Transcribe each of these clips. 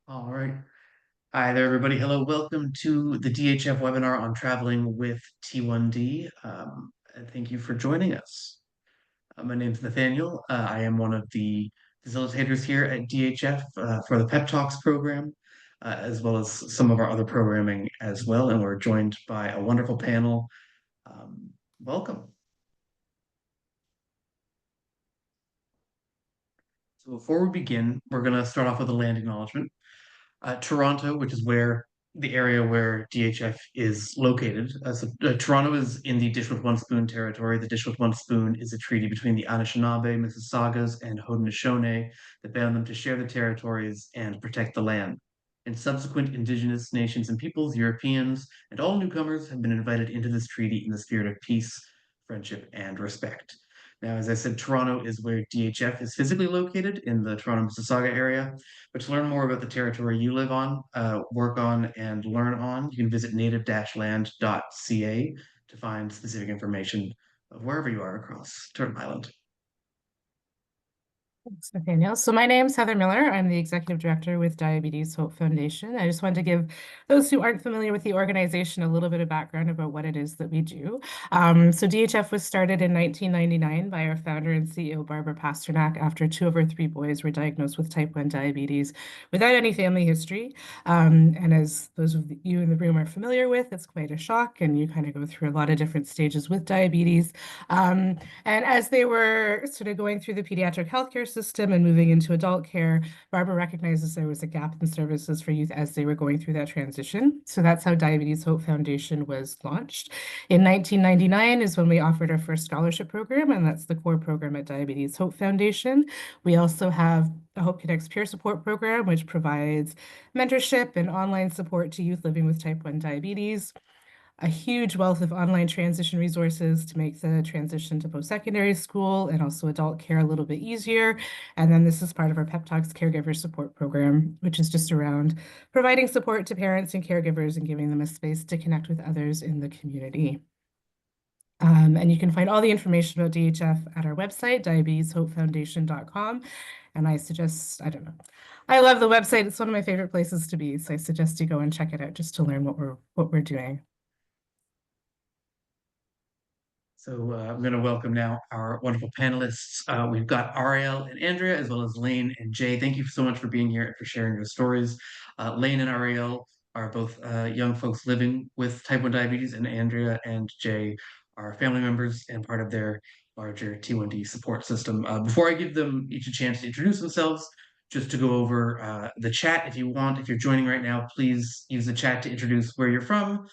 All right. Hi there, everybody. Hello. Welcome to the DHF webinar on traveling with T1D. And thank you for joining us. My name is Nathaniel. I am one of the facilitators here at DHF for the PEP Talks program, as well as some of our other programming as well. And we're joined by a wonderful panel. Welcome. So before we begin, we're going to start off with a land acknowledgement. Toronto, which is the area where DHF is located. Toronto is in the Dish with One Spoon territory. The Dish with One Spoon is a treaty between the Anishinaabe, Mississaugas, and Haudenosaunee that bound them to share the territories and protect the land. And subsequent Indigenous nations and peoples, Europeans, and all newcomers have been invited into this treaty in the spirit of peace, friendship, and respect. Now, as I said, Toronto is where DHF is physically located in the Toronto Mississauga area. But to learn more about the territory you live on, work on, and learn on, you can visit native-land.ca to find specific information of wherever you are across Turtle Island. Thanks, Nathaniel. So my name's Heather Miller. I'm the Executive Director with Diabetes Hope Foundation. I just wanted to give those who aren't familiar with the organization a little bit of background about what it is that we do. So DHF was started in 1999 by our founder and CEO, Barbara Pasternak, after 2 of her 3 boys were diagnosed with type 1 diabetes without any family history. And as those of you in the room are familiar with, it's quite a shock, and you kind of go through a lot of different stages with diabetes. And as they were sort of going through the pediatric healthcare system and moving into adult care, Barbara recognizes there was a gap in services for youth as they were going through that transition. So that's how Diabetes Hope Foundation was launched. In 1999 is when we offered our first scholarship program, and that's the core program at Diabetes Hope Foundation. We also have a Hope Connects peer support program, which provides mentorship and online support to youth living with type 1 diabetes. A huge wealth of online transition resources to make the transition to post-secondary school and also adult care a little bit easier. And then this is part of our PEP Talks caregiver support program, which is just around providing support to parents and caregivers and giving them a space to connect with others in the community. And you can find all the information about DHF at our website, diabeteshopefoundation.com. And I suggest, I don't know, I love the website. It's one of my favorite places to be. So I suggest you go and check it out just to learn what we're doing. So I'm going to welcome now our wonderful panelists. We've got Ariel and Andrea, as well as Lane and Jay. Thank you so much for being here and for sharing your stories. Lane and Ariel are both young folks living with type 1 diabetes, and Andrea and Jay are family members and part of their larger T1D support system. Before I give them each a chance to introduce themselves, just to go over the chat, if you want, if you're joining right now, please use the chat to introduce where you're from,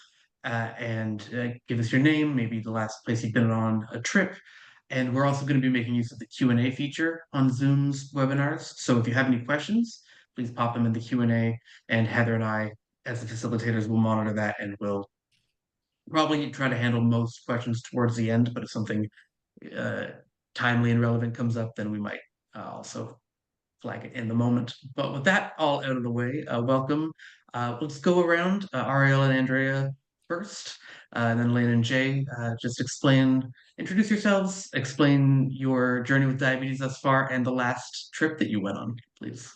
and give us your name, maybe the last place you've been on a trip. And we're also going to be making use of the Q&A feature on Zoom's webinars. So if you have any questions, please pop them in the Q&A, and Heather and I, as the facilitators, will monitor that, and we'll probably try to handle most questions towards the end. But if something timely and relevant comes up, then we might also flag it in the moment. But with that all out of the way, welcome. Let's go around, Ariel and Andrea first, and then Lane and Jay. Just introduce yourselves, explain your journey with diabetes thus far, and the last trip that you went on, please.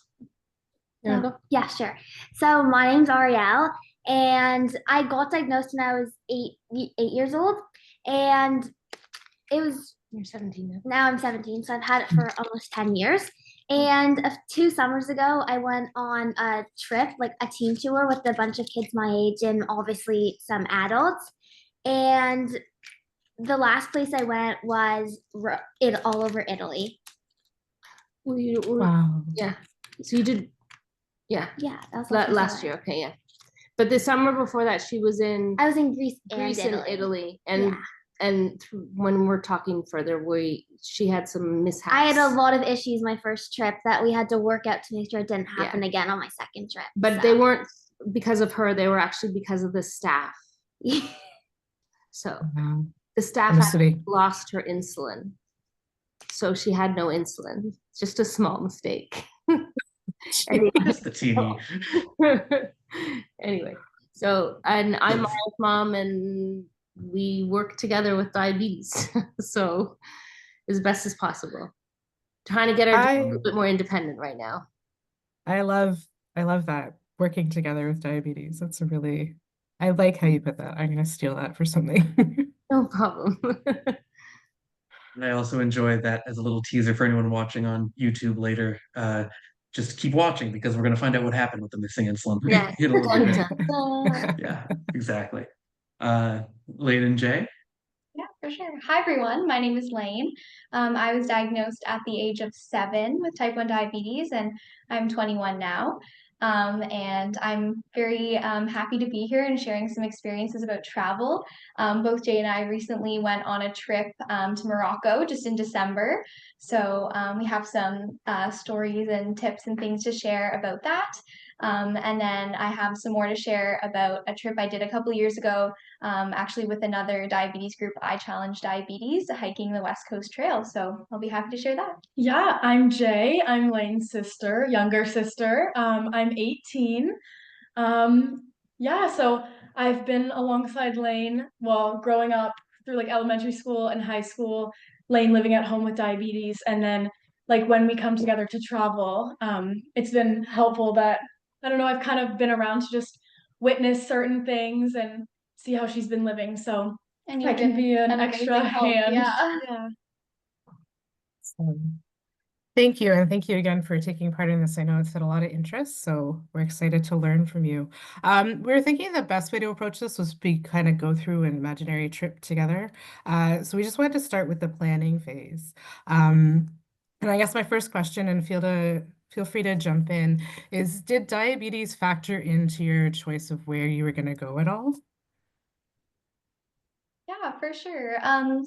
Yeah, sure. So my name's Ariel, and I got diagnosed when I was eight years old, and it was. You're 17 now. I'm 17, so I've had it for almost 10 years. And 2 summers ago, I went on a trip, like a teen tour with a bunch of kids my age and obviously some adults. And the last place I went was all over Italy. Wow. Yeah. So you did, yeah. Yeah, that was last year. Okay, yeah. But the summer before that, she was in. I was in Greece and Italy, and yeah. And when we're talking further, she had some mishaps. I had a lot of issues my first trip that we had to work out to make sure it didn't happen again on my second trip. But they weren't because of her, they were actually because of the staff. So the staff had lost her insulin. So she had no insulin. Just a small mistake. Anyway. Just the TV. Anyway, so, and I'm Maria's mom, and we work together with diabetes. So as best as possible trying to get her a I little bit more independent right now. I love that, working together with diabetes. That's a really, I like how you put that. I'm gonna steal that for something. No problem. And I also enjoy that as a little teaser for anyone watching on YouTube later. Just keep watching because we're going to find out what happened with the missing insulin Yes. in a little Dun, bit. dun, dun. Yeah, exactly. Lane and Jay. Yeah, for sure. Hi, everyone. My name is Lane. I was diagnosed at the age of 7 with type 1 diabetes, and I'm 21 now. And I'm very happy to be here and sharing some experiences about travel. Both Jay and I recently went on a trip to Morocco just in December. So we have some stories and tips and things to share about that. And then I have some more to share about a trip I did a couple years ago, actually with another diabetes group, I Challenge Diabetes, hiking the West Coast Trail. So I'll be happy to share that. Yeah, I'm Jay. I'm Lane's sister, younger sister. I'm 18. Yeah, so I've been alongside Lane, well, growing up through like elementary school and high school, Lane living at home with diabetes. And then like when we come together to travel, it's been helpful that, I don't know, I've kind of been around to just witness certain things and see how she's been living. So And I you've can been be an an extra amazing help. hand. Yeah. Yeah. Thank you, and thank you again for taking part in this. I know it's had a lot of interest, so we're excited to learn from you. We were thinking the best way to approach this was to kind of go through an imaginary trip together. So we just wanted to start with the planning phase. And I guess my first question, and feel free to jump in, is did diabetes factor into your choice of where you were going to go at all? Yeah, for sure.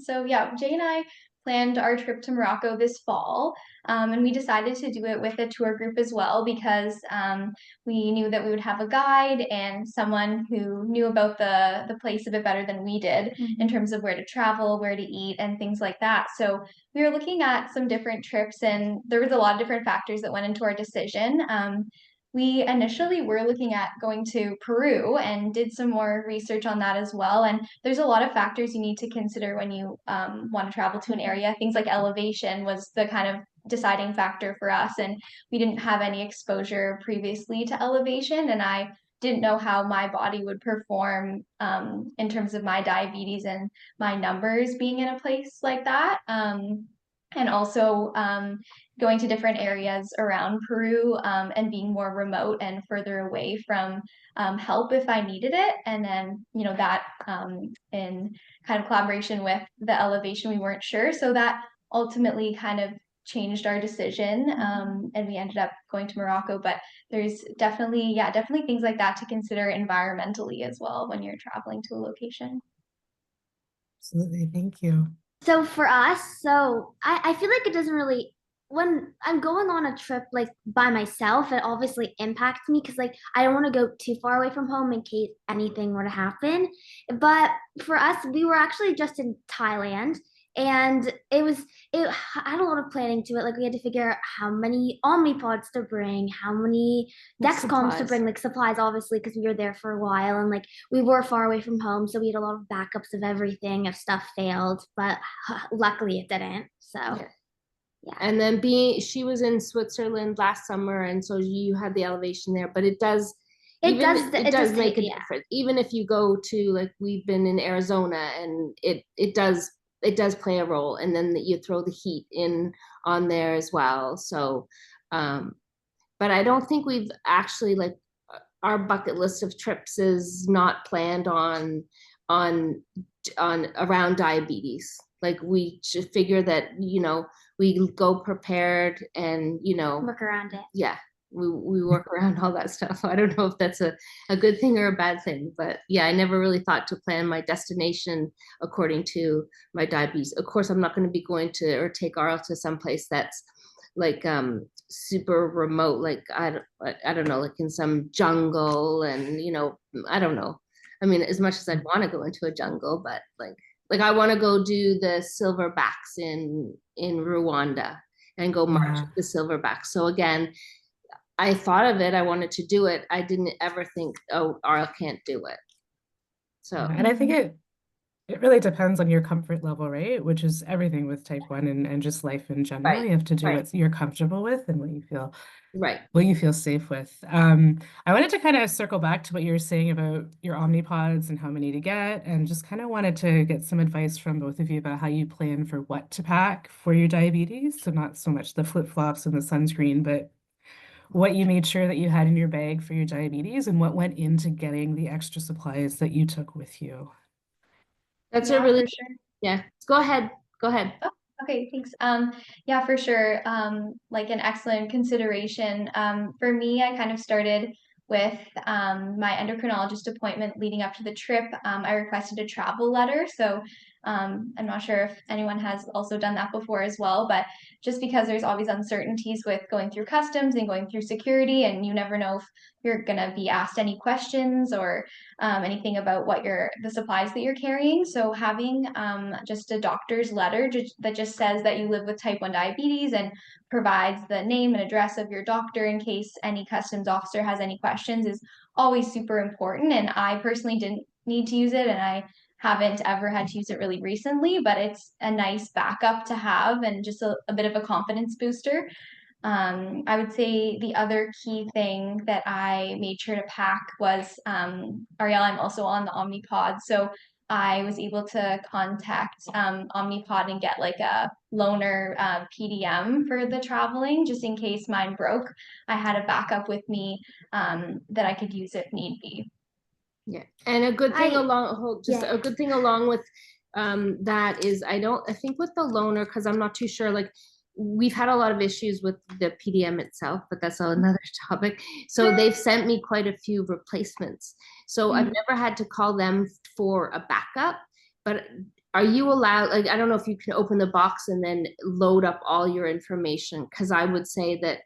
So yeah, Jay and I planned our trip to Morocco this fall, and we decided to do it with a tour group as well because we knew that we would have a guide and someone who knew about the place a bit better than we did in terms of where to travel, where to eat, and things like that. So we were looking at some different trips, and there was a lot of different factors that went into our decision. We initially were looking at going to Peru and did some more research on that as well. And there's a lot of factors you need to consider when you want to travel to an area. Things like elevation was the kind of deciding factor for us. And we didn't have any exposure previously to elevation. And I didn't know how my body would perform in terms of my diabetes and my numbers being in a place like that. And also going to different areas around Peru and being more remote and further away from help if I needed it. And then, you know, that in kind of collaboration with the elevation, we weren't sure. So that ultimately kind of changed our decision and we ended up going to Morocco. But there's definitely, yeah, definitely things like that to consider environmentally as well when you're traveling to a location. Absolutely, thank you. So for us, I feel like it doesn't really, when I'm going on a trip like by myself, it obviously impacts me because like I don't want to go too far away from home in case anything were to happen. But for us, we were actually just in Thailand and it had a lot of planning to it. Like we had to figure out how many Omnipods to bring, how many Dexcoms to bring, like supplies obviously because we were there for a while and like we were far away from home, so we had a lot of backups of everything if stuff failed, but luckily it didn't. So yeah. And then she was in Switzerland last summer, and so you had the elevation there, but it does make a difference. Even if you go to, like, we've been in Arizona and it does play a role, and then you throw the heat in on there as well. So but I don't think we've actually, like, our bucket list of trips is not planned on around diabetes. Like we should figure that, you know, we go prepared and, you know, work around it. Yeah, we work around all that stuff. I don't know if that's a good thing or a bad thing, but yeah, I never really thought to plan my destination according to my diabetes. Of course, I'm not going to be going to or take Arl to some place that's like super remote, like I don't know, like in some jungle, and you know, I don't know. I mean, as much as I'd want to go into a jungle, but like I want to go do the silverbacks in Rwanda and go march with the silverbacks. So again, I thought of it, I wanted to do it. I didn't ever think, oh, Arl can't do it. So and I think It really depends on your comfort level, right? Which is everything with type 1 and just life in general. Right, You have to do right, what you're comfortable with and right. what you feel safe with. I wanted to kind of circle back to what you were saying about your Omnipods and how many to get, and just kind of wanted to get some advice from both of you about how you plan for what to pack for your diabetes. So not so much the flip-flops and the sunscreen, but what you made sure that you had in your bag for your diabetes and what went into getting the extra supplies that you took with you. That's a Yeah, really, for sure. yeah, go ahead. Go ahead. Oh, okay, thanks. Yeah, for sure. Like an excellent consideration. For me, I kind of started with my endocrinologist appointment leading up to the trip. I requested a travel letter. So I'm not sure if anyone has also done that before as well, but just because there's always uncertainties with going through customs and going through security, and you never know if you're gonna be asked any questions or anything about what the supplies that you're carrying. So having just a doctor's letter that just says that you live with type 1 diabetes and provides the name and address of your doctor in case any customs officer has any questions is always super important. And I personally didn't need to use it, and I haven't ever had to use it really recently, but it's a nice backup to have and just a bit of a confidence booster. I would say the other key thing that I made sure to pack was Ariel, I'm also on the Omnipod. So I was able to contact Omnipod and get like a loaner PDM for the traveling, just in case mine broke. I had a backup with me that I could use if need be. Yeah, and a good thing I a good thing along with that is I think with the loaner, because I'm not too sure, like we've had a lot of issues with the PDM itself, but that's another topic. So they've sent me quite a few replacements. So I've never had to call them for a backup, but are you allowed, like, I don't know if you can open the box and then load up all your information, because I would say that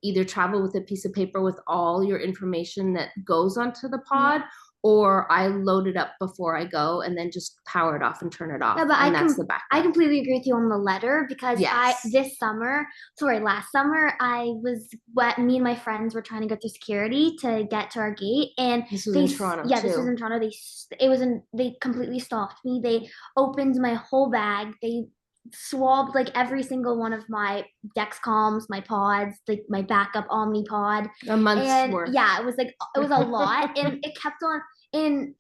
either travel with a piece of paper with all your information that goes onto the pod, or I load it up before I go and then just power it off and turn it off. No, but and that's the backup. I completely agree with you on the letter because Yes. last summer, me and my friends were trying to go through security to get to our gate, and This was in Toronto, yeah, this too. was in Toronto. They completely stopped me. They opened my whole bag. They swabbed like every single one of my Dexcoms, my pods, like my backup Omnipod. A month's And worth. yeah, it was a lot, and it kept on in.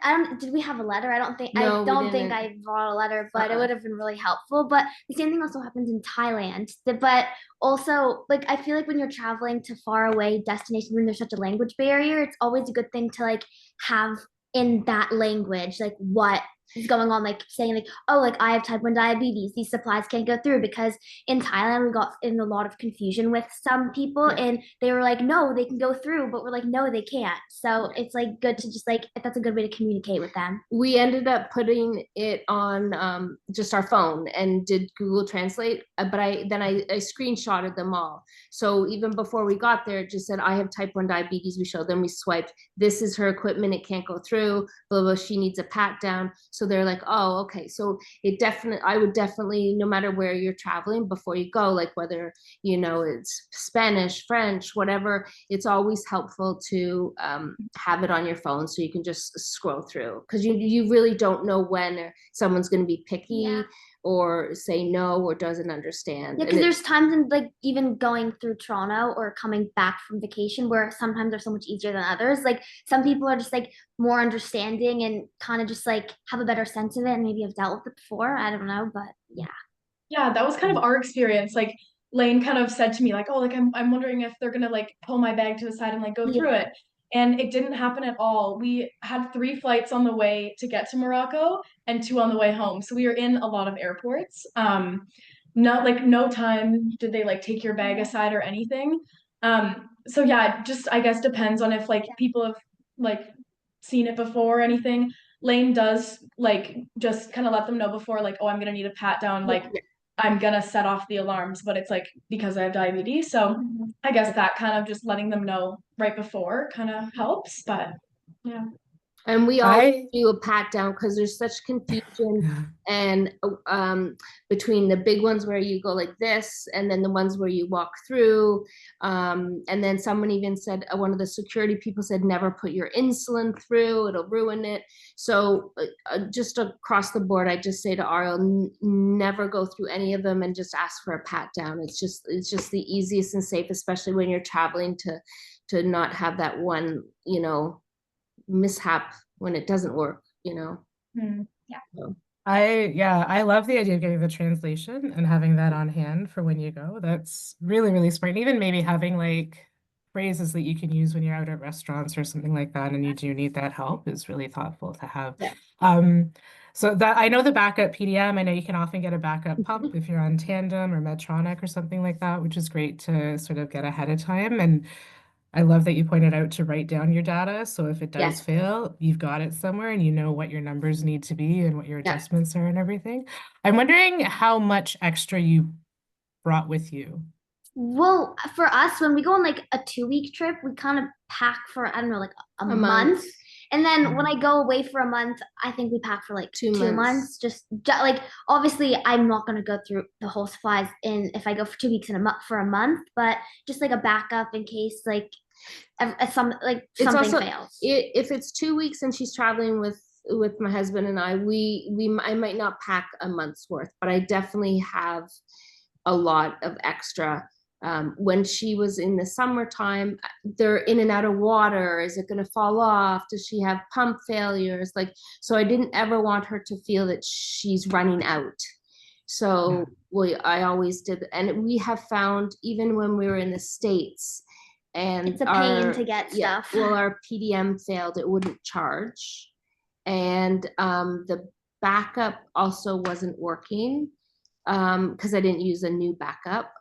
I don't. Did we have a letter? No, I we don't think didn't. I brought a letter, but it would have been really helpful. But the same thing also happens in Thailand. But also, like I feel like when you're traveling to far away destinations, when there's such a language barrier, it's always a good thing to like have in that language, like what is going on, like saying like, oh, like I have type 1 diabetes, these supplies can't go through, because in Thailand we got in a lot of confusion with some people, and they were like, no, they can go through, but we're like, no, they can't. So it's like good to just like, that's a good way to communicate with them. We ended up putting it on just our phone and did Google Translate, but I screenshotted them all. So even before we got there, it just said, I have type 1 diabetes. We showed them, we swiped, this is her equipment, it can't go through, blah, blah, she needs a pat down. So they're like, oh, okay. So I would definitely, no matter where you're traveling, before you go, like whether, it's Spanish, French, whatever, it's always helpful to have it on your phone so you can just scroll through, because you really don't know when someone's going to be picky or say no or doesn't understand. Yeah, because there's times in like even going through Toronto or coming back from vacation where sometimes they're so much easier than others. Like some people are just like more understanding and kind of just like have a better sense of it and maybe have dealt with it before. I don't know, but yeah. Yeah, that was kind of our experience. Like Lane kind of said to me, like, oh, like I'm wondering if they're gonna like pull my bag to the side and like go through it. And it didn't happen at all. We had 3 flights on the way to get to Morocco and 2 on the way home. So we were in a lot of airports. Not like no time did they like take your bag aside or anything. So yeah, it just I guess depends on if like people have like seen it before or anything. Lane does like just kind of let them know before, like, oh, I'm gonna need a pat down, like I'm gonna set off the alarms, but it's like because I have diabetes. So I guess that kind of just letting them know right before kind of helps. But yeah. And we all I do a pat down because there's such confusion and between the big ones where you go like this and then the ones where you walk through. And then someone even said, one of the security people said, never put your insulin through, it'll ruin it. So just across the board, I just say to Ariel, never go through any of them and just ask for a pat down. It's just the easiest and safe, especially when you're traveling, to not have that one, mishap when it doesn't work, Yeah. So, I love the idea of getting the translation and having that on hand for when you go. That's really, really smart. And even maybe having like phrases that you can use when you're out at restaurants or something like that, and you do need that help is really thoughtful to have. yeah. So that I know the backup PDM, I know you can often get a backup pump if you're on Tandem or Medtronic or something like that, which is great to sort of get ahead of time. And I love that you pointed out to write down your data. So if it does Yes. fail, you've got it somewhere and you know what your numbers need to be and what your Yeah. adjustments are and everything. I'm wondering how much extra you brought with you. Well, for us, when we go on like a 2 week trip, we kind of pack for, I don't know, like a month. And then when I go away for a month, I think we pack for like 2 months. Just like, obviously, I'm not going to go through the whole supplies in if I go for 2 weeks in for a month, but just like a backup in case like something fails. If it's 2 weeks and she's traveling with my husband and I might not pack a month's worth, but I definitely have a lot of extra. When she was in the summertime, they're in and out of water. Is it going to fall off? Does she have pump failures? So I didn't ever want her to feel that she's running out. So I always did. And we have found, even when we were in the States, and it's a pain to get stuff. Well, our PDM failed, it wouldn't charge. And the backup also wasn't working because I didn't use a new backup.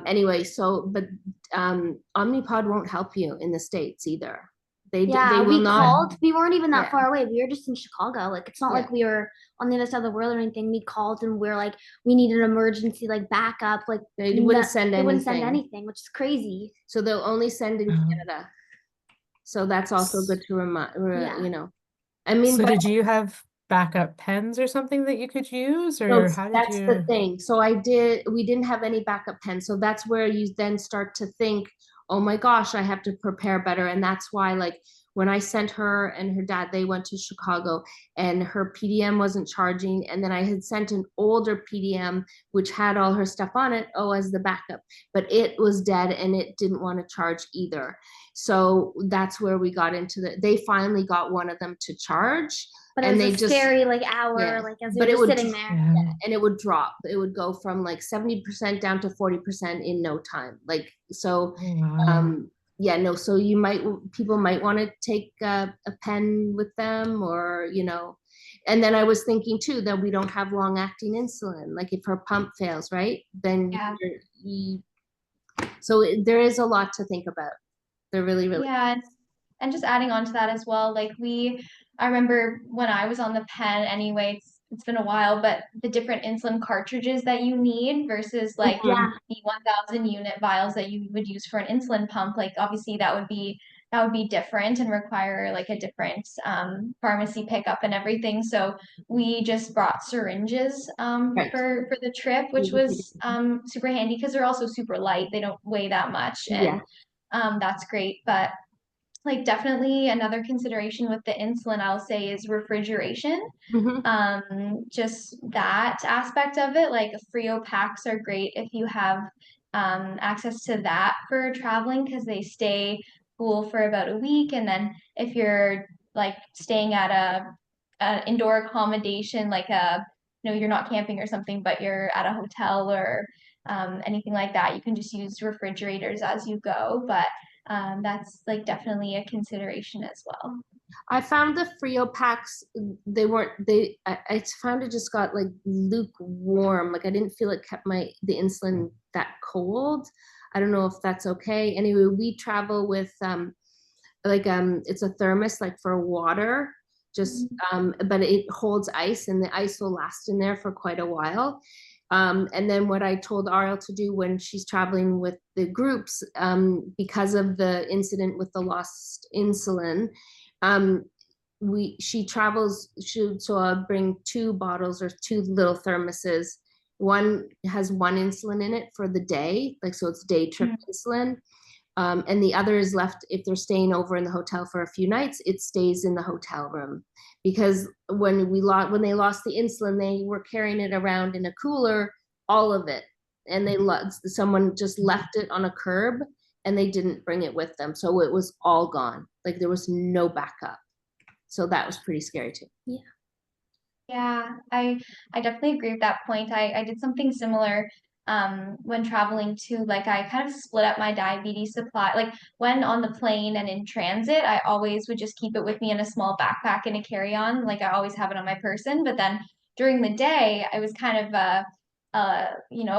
Anyway, but Omnipod won't help you in the States either. They will not. Called. We weren't even that far away. We were just in Chicago. Like, it's not like we were on the other side of the world or anything. We called and we're like, we need an emergency like backup. Like, they wouldn't send anything, which is crazy. So they'll only send in Canada. So that's also good to remind. I mean, so did you have backup pens or something that you could use, or how did that's the thing. So we didn't have any backup pens. So that's where you then start to think, oh my gosh, I have to prepare better. And that's why, like, when I sent her and her dad, they went to Chicago and her PDM wasn't charging. And then I had sent an older PDM, which had all her stuff on it, as the backup, but it was dead and it didn't want to charge either. So that's where we got into they finally got one of them to charge. But it was scary hour, like as we were sitting there. And it would drop. It would go from like 70% down to 40% in no time. So people might want to take a pen with them, or and then I was thinking too that we don't have long acting insulin. Like if her pump fails, right? Then so there is a lot to think about. They're really, really and just adding on to that as well, I remember when I was on the pen anyway, it's been a while, but the different insulin cartridges that you need versus the 1,000 unit vials that you would use for an insulin pump, obviously that would be different and require a different pharmacy pickup and everything. So we just brought syringes for the trip, which was super handy because they're also super light. They don't weigh that much, and that's great. But definitely another consideration with the insulin, I'll say, is refrigeration. Just that aspect of it, Frio packs are great if you have access to that for traveling, because they stay cool for about a week. And then if you're staying at a indoor accommodation, you're not camping or something, but you're at a hotel or anything like that, you can just use refrigerators as you go. But that's definitely a consideration as well. I found the Frio packs, I found it just got lukewarm. I didn't feel it kept the insulin that cold. I don't know if that's okay. Anyway, we travel with it's a thermos for water, just but it holds ice and the ice will last in there for quite a while. And then what I told Ariel to do when she's traveling with the groups, because of the incident with the lost insulin, she travels, so I'll bring 2 bottles or 2 little thermoses. One has 1 insulin in it for the day, like, so it's day trip insulin. And the other is left if they're staying over in the hotel for a few nights, it stays in the hotel room. Because when they lost the insulin, they were carrying it around in a cooler, all of it. And someone just left it on a curb and they didn't bring it with them. So it was all gone. Like there was no backup. So that was pretty scary too. Yeah. Yeah, I definitely agree with that point. I did something similar when traveling too. Like I kind of split up my diabetes supply. Like when on the plane and in transit, I always would just keep it with me in a small backpack and a carry-on. Like I always have it on my person. But then during the day, I was kind of a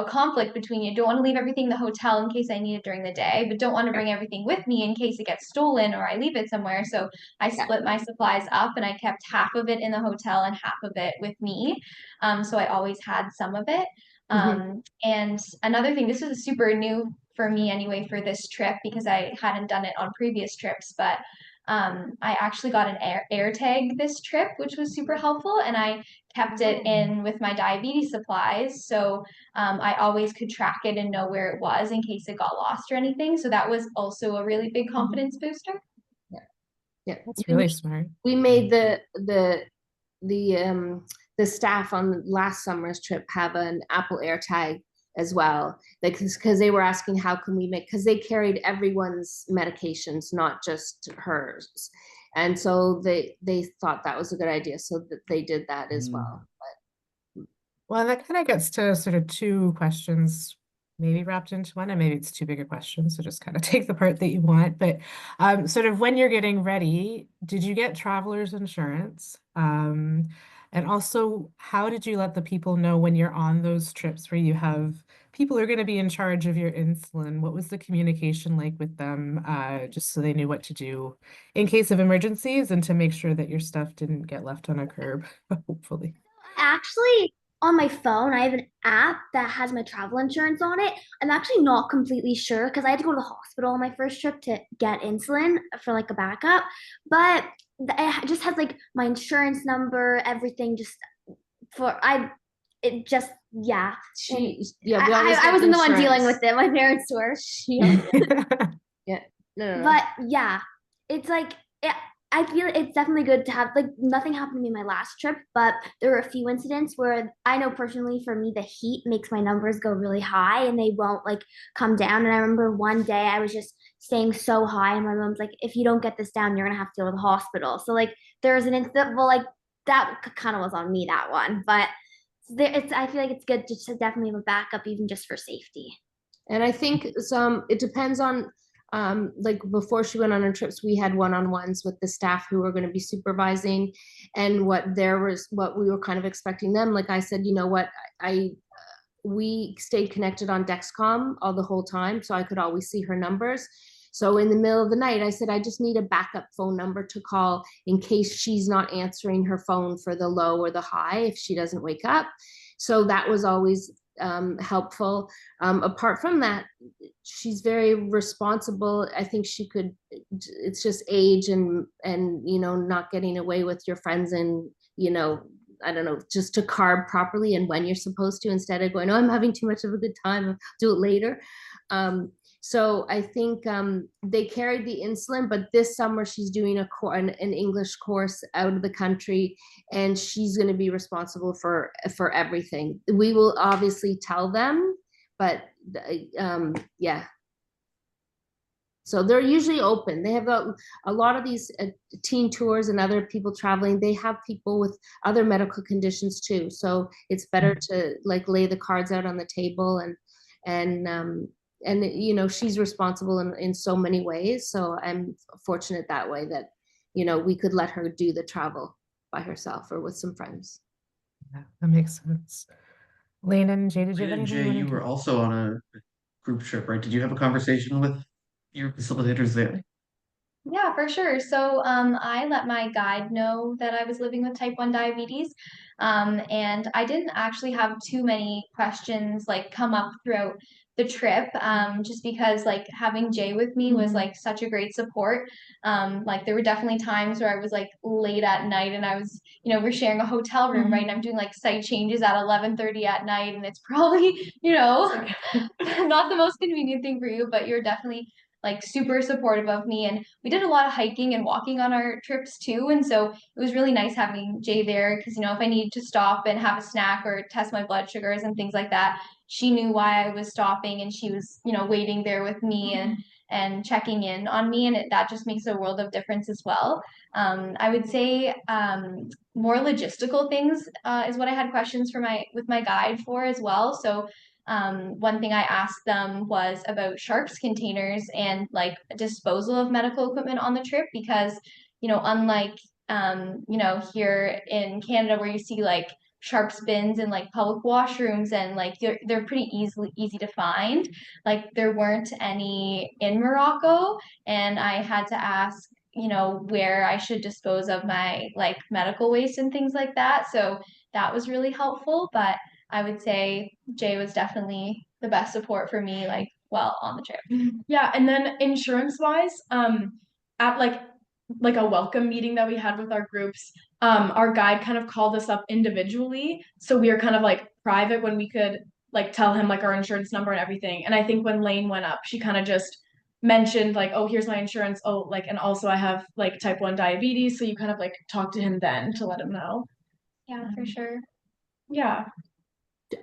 conflict between you don't want to leave everything in the hotel in case I need it during the day, but don't want to bring everything with me in case it gets stolen or I leave it somewhere. So I split my supplies up and I kept half of it in the hotel and half of it with me. So I always had some of it. And another thing, this was super new for me anyway for this trip because I hadn't done it on previous trips, but I actually got an air tag this trip, which was super helpful, and I kept it in with my diabetes supplies, so I always could track it and know where it was in case it got lost or anything. So that was also a really big confidence booster. Yeah, That's really smart. We made the staff on last summer's trip have an Apple AirTag as well, like because they were asking how can we make, because they carried everyone's medications, not just hers, and so they thought that was a good idea, so that they did that as well. Well, that kind of gets to sort of 2 questions maybe wrapped into one, and maybe it's too big a question, so just kind of take the part that you want. But sort of when you're getting ready, did you get traveler's insurance? And also, how did you let the people know when you're on those trips where you have people who are going to be in charge of your insulin? What was the communication like with them, just so they knew what to do in case of emergencies and to make sure that your stuff didn't get left on a curb, hopefully? Actually, on my phone, I have an app that has my travel insurance on it. I'm actually not completely sure because I had to go to the hospital on my first trip to get insulin for like a backup. But it just has like my insurance number, everything just for I it just yeah. I wasn't the one dealing with it. My parents were. Yeah. No. But yeah, it's like I feel it's definitely good to have, like, nothing happened to me my last trip, but there were a few incidents where I know personally for me the heat makes my numbers go really high and they won't like come down. And I remember one day I was just staying so high and my mom's like, if you don't get this down, you're gonna have to go to the hospital. So like there was an incident, well, like that kind of was on me, that one. But I feel like it's good just to definitely have a backup even just for safety. And I think it depends on like before she went on her trips, we had one-on-ones with the staff who were going to be supervising, and what we were kind of expecting them. Like I said, you know what, we stayed connected on Dexcom all the whole time, so I could always see her numbers. So in the middle of the night, I said, I just need a backup phone number to call in case she's not answering her phone for the low or the high if she doesn't wake up. So that was always helpful. Apart from that, she's very responsible. I think it's just age and not getting away with your friends and I don't know, just to carb properly and when you're supposed to, instead of going, oh, I'm having too much of a good time, I'll do it later. So I think they carried the insulin, but this summer she's doing an English course out of the country, and she's going to be responsible for everything. We will obviously tell them, but yeah. So they're usually open. They have a lot of these teen tours and other people traveling. They have people with other medical conditions too. So it's better to like lay the cards out on the table, and she's responsible in so many ways. So I'm fortunate that way that we could let her do the travel by herself or with some friends. Yeah, that makes sense. Lane and Jay, did you have And anything? Jay, you were also on a group trip, right? Did you have a conversation with your facilitators there? Yeah, for sure. So I let my guide know that I was living with type 1 diabetes. And I didn't actually have too many questions like come up throughout the trip, just because like having Jay with me was like such a great support. Like there were definitely times where I was like late at night and I was, we're sharing a hotel room, right? And I'm doing like site changes at 11:30 at night, and it's probably, not the most convenient thing for you, but you're definitely like super supportive of me. And we did a lot of hiking and walking on our trips too. And so it was really nice having Jay there because, if I needed to stop and have a snack or test my blood sugars and things like that, she knew why I was stopping, and she was, waiting there with me and checking in on me. And that just makes a world of difference as well. I would say more logistical things is what I had questions for with my guide for as well. So one thing I asked them was about sharps containers and like disposal of medical equipment on the trip because, unlike, here in Canada where you see like sharps bins and like public washrooms and like they're pretty easy to find. Like there weren't any in Morocco, and I had to ask, where I should dispose of my like medical waste and things like that. So that was really helpful. But I would say Jay was definitely the best support for me, like, well, on the trip. Yeah, and then insurance wise, at like a welcome meeting that we had with our groups, our guide kind of called us up individually, so we were kind of like private when we could like tell him like our insurance number and everything. And I think when Lane went up, she kind of just mentioned like, oh, here's my insurance. Oh, like, and also I have like type 1 diabetes, so you kind of like talk to him then to let him know. Yeah, for sure. Yeah.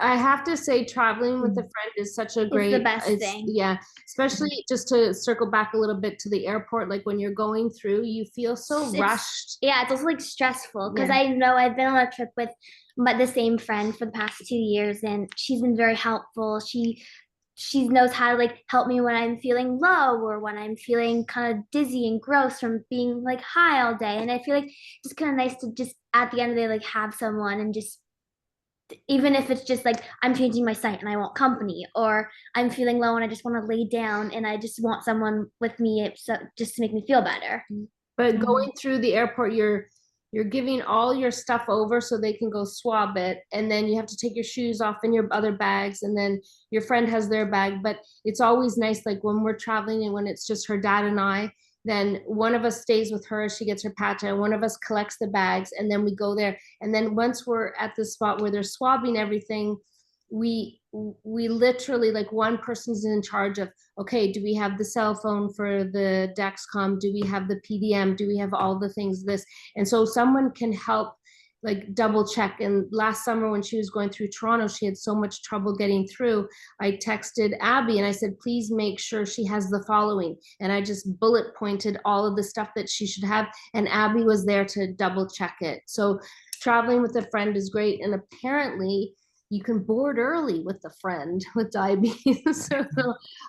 I have to say traveling with a friend is such a great, the best thing. Yeah, especially just to circle back a little bit to the airport, like when you're going through, you feel so rushed. Yeah, it's also like stressful because Yeah. I know I've been on a trip with the same friend for the past 2 years, and she's been very helpful. She knows how to like help me when I'm feeling low or when I'm feeling kind of dizzy and gross from being like high all day. And I feel like it's kind of nice to just at the end of the day like have someone, and just even if it's just like I'm changing my site and I want company, or I'm feeling low and I just want to lay down and I just want someone with me, so just to make me feel better. But going through the airport, you're giving all your stuff over so they can go swab it, and then you have to take your shoes off and your other bags, and then your friend has their bag. But it's always nice, like when we're traveling and when it's just her dad and I, then one of us stays with her, she gets her patch, and one of us collects the bags, and then we go there. And then once we're at the spot where they're swabbing everything, we literally, like, one person's in charge of, okay, do we have the cell phone for the Dexcom? Do we have the PDM? Do we have all the things, this? And so someone can help like double check. And last summer when she was going through Toronto, she had so much trouble getting through. I texted Abby and I said, please make sure she has the following. And I just bullet pointed all of the stuff that she should have. And Abby was there to double check it. So traveling with a friend is great. And apparently you can board early with a friend with diabetes. So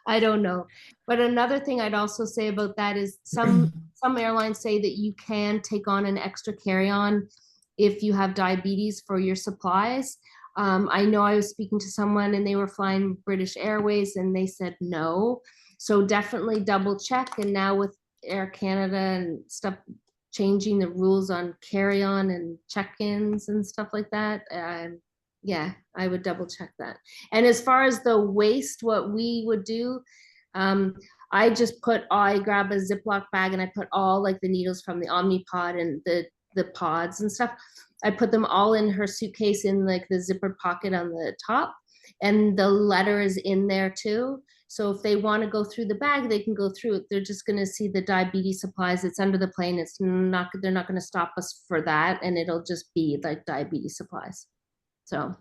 I don't know. But another thing I'd also say about that is some airlines say that you can take on an extra carry-on if you have diabetes for your supplies. I know I was speaking to someone and they were flying British Airways and they said no. So definitely double check. And now with Air Canada and stuff changing the rules on carry-on and check-ins and stuff like that, yeah, I would double check that. And as far as the waste, what we would do, I grab a Ziploc bag and I put all like the needles from the Omnipod and the pods and stuff. I put them all in her suitcase in like the zippered pocket on the top, and the letter is in there too. So if they want to go through the bag, they can go through it. They're just going to see the diabetes supplies. It's under the plane. They're not going to stop us for that. And it'll just be like diabetes supplies. So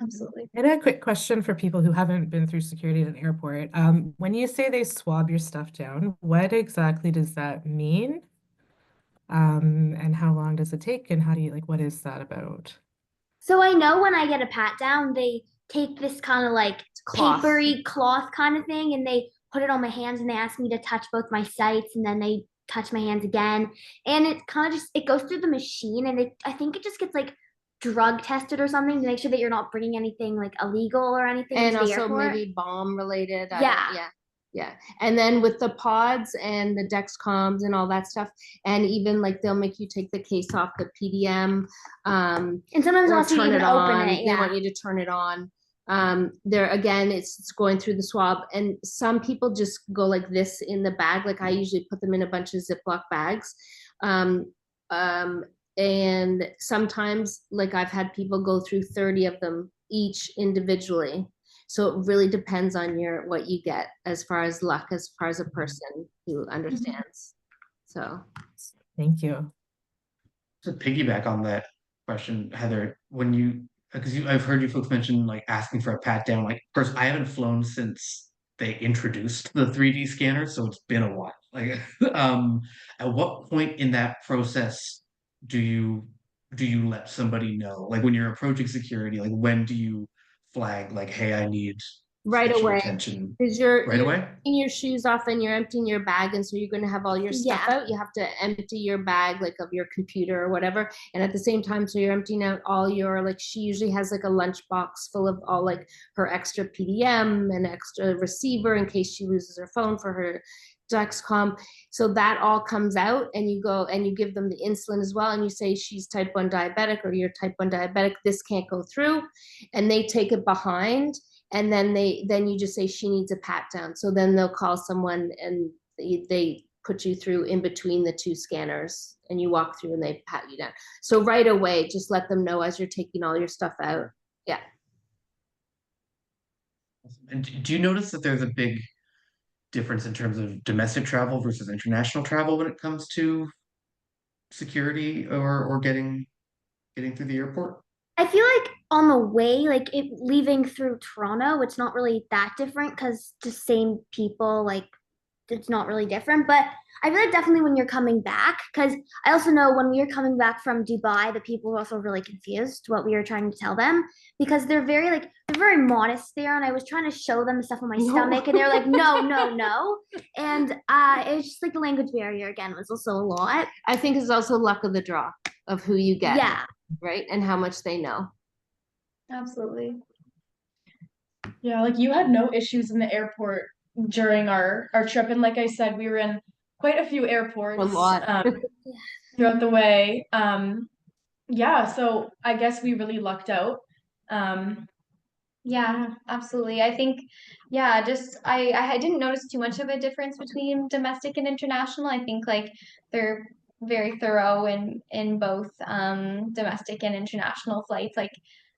Absolutely. And a quick question for people who haven't been through security at an airport. When you say they swab your stuff down, what exactly does that mean? And how long does it take? And how do you, like, what is that about? So I know when I get a pat down, they take this kind of like cloth. papery cloth kind of thing, and they put it on my hands and they ask me to touch both my sites, and then they touch my hands again. And it kind of just, it goes through the machine, and I think it just gets like drug tested or something to make sure that you're not bringing anything like illegal or anything And into the also airport. maybe bomb related. Yeah. And then with the pods and the Dexcoms and all that stuff, and even like they'll make you take the case off the PDM, And sometimes or also you turn even it open on. it. They Yeah. want you to turn it on. There again, it's going through the swab, and some people just go like this in the bag. Like I usually put them in a bunch of Ziploc bags. Um, um, and sometimes like I've had people go through 30 of them each individually. So it really depends on what you get as far as luck, as far as a person who understands. So Thank you. To piggyback on that question, Heather, because I've heard you folks mention like asking for a pat down. Like, of course, I haven't flown since they introduced the 3D scanner, so it's been a while. Like, at what point in that process do you let somebody know? Like when you're approaching security, like when do you flag like, hey, I need right special away, attention because right away? taking your shoes off and you're emptying your bag, and so you're going to have all your stuff Yeah. out. You have to empty your bag like of your computer or whatever, and at the same time, so you're emptying out all your, like, she usually has like a lunch box full of all like her extra PDM and extra receiver in case she loses her phone for her Dexcom. So that all comes out, and you go and you give them the insulin as well, and you say she's type 1 diabetic or you're type 1 diabetic, this can't go through, and they take it behind, and then you just say she needs a pat down. So then they'll call someone, and they put you through in between the two scanners, and you walk through and they pat you down. So right away, just let them know as you're taking all your stuff out. Yeah. And do you notice that there's a big difference in terms of domestic travel versus international travel when it comes to security or getting through the airport? I feel like on the way, like it leaving through Toronto, it's not really that different because just same people, like it's not really different. But I feel like definitely when you're coming back, because I also know when we were coming back from Dubai, the people were also really confused what we were trying to tell them because they're very modest there, and I was trying to show them the stuff on my stomach, and they're like, no, no, no, and it was just like the language barrier again was also a lot. I think it's also luck of the draw of who you get. Yeah. Right. And how much they know. Absolutely. Yeah, like you had no issues in the airport during our trip. And like I said, we were in quite a few airports A lot. throughout the way. Yeah, so I guess we really lucked out. Um, Yeah, absolutely. I think, yeah, just I didn't notice too much of a difference between domestic and international. I think like they're very thorough in both domestic and international flights. Like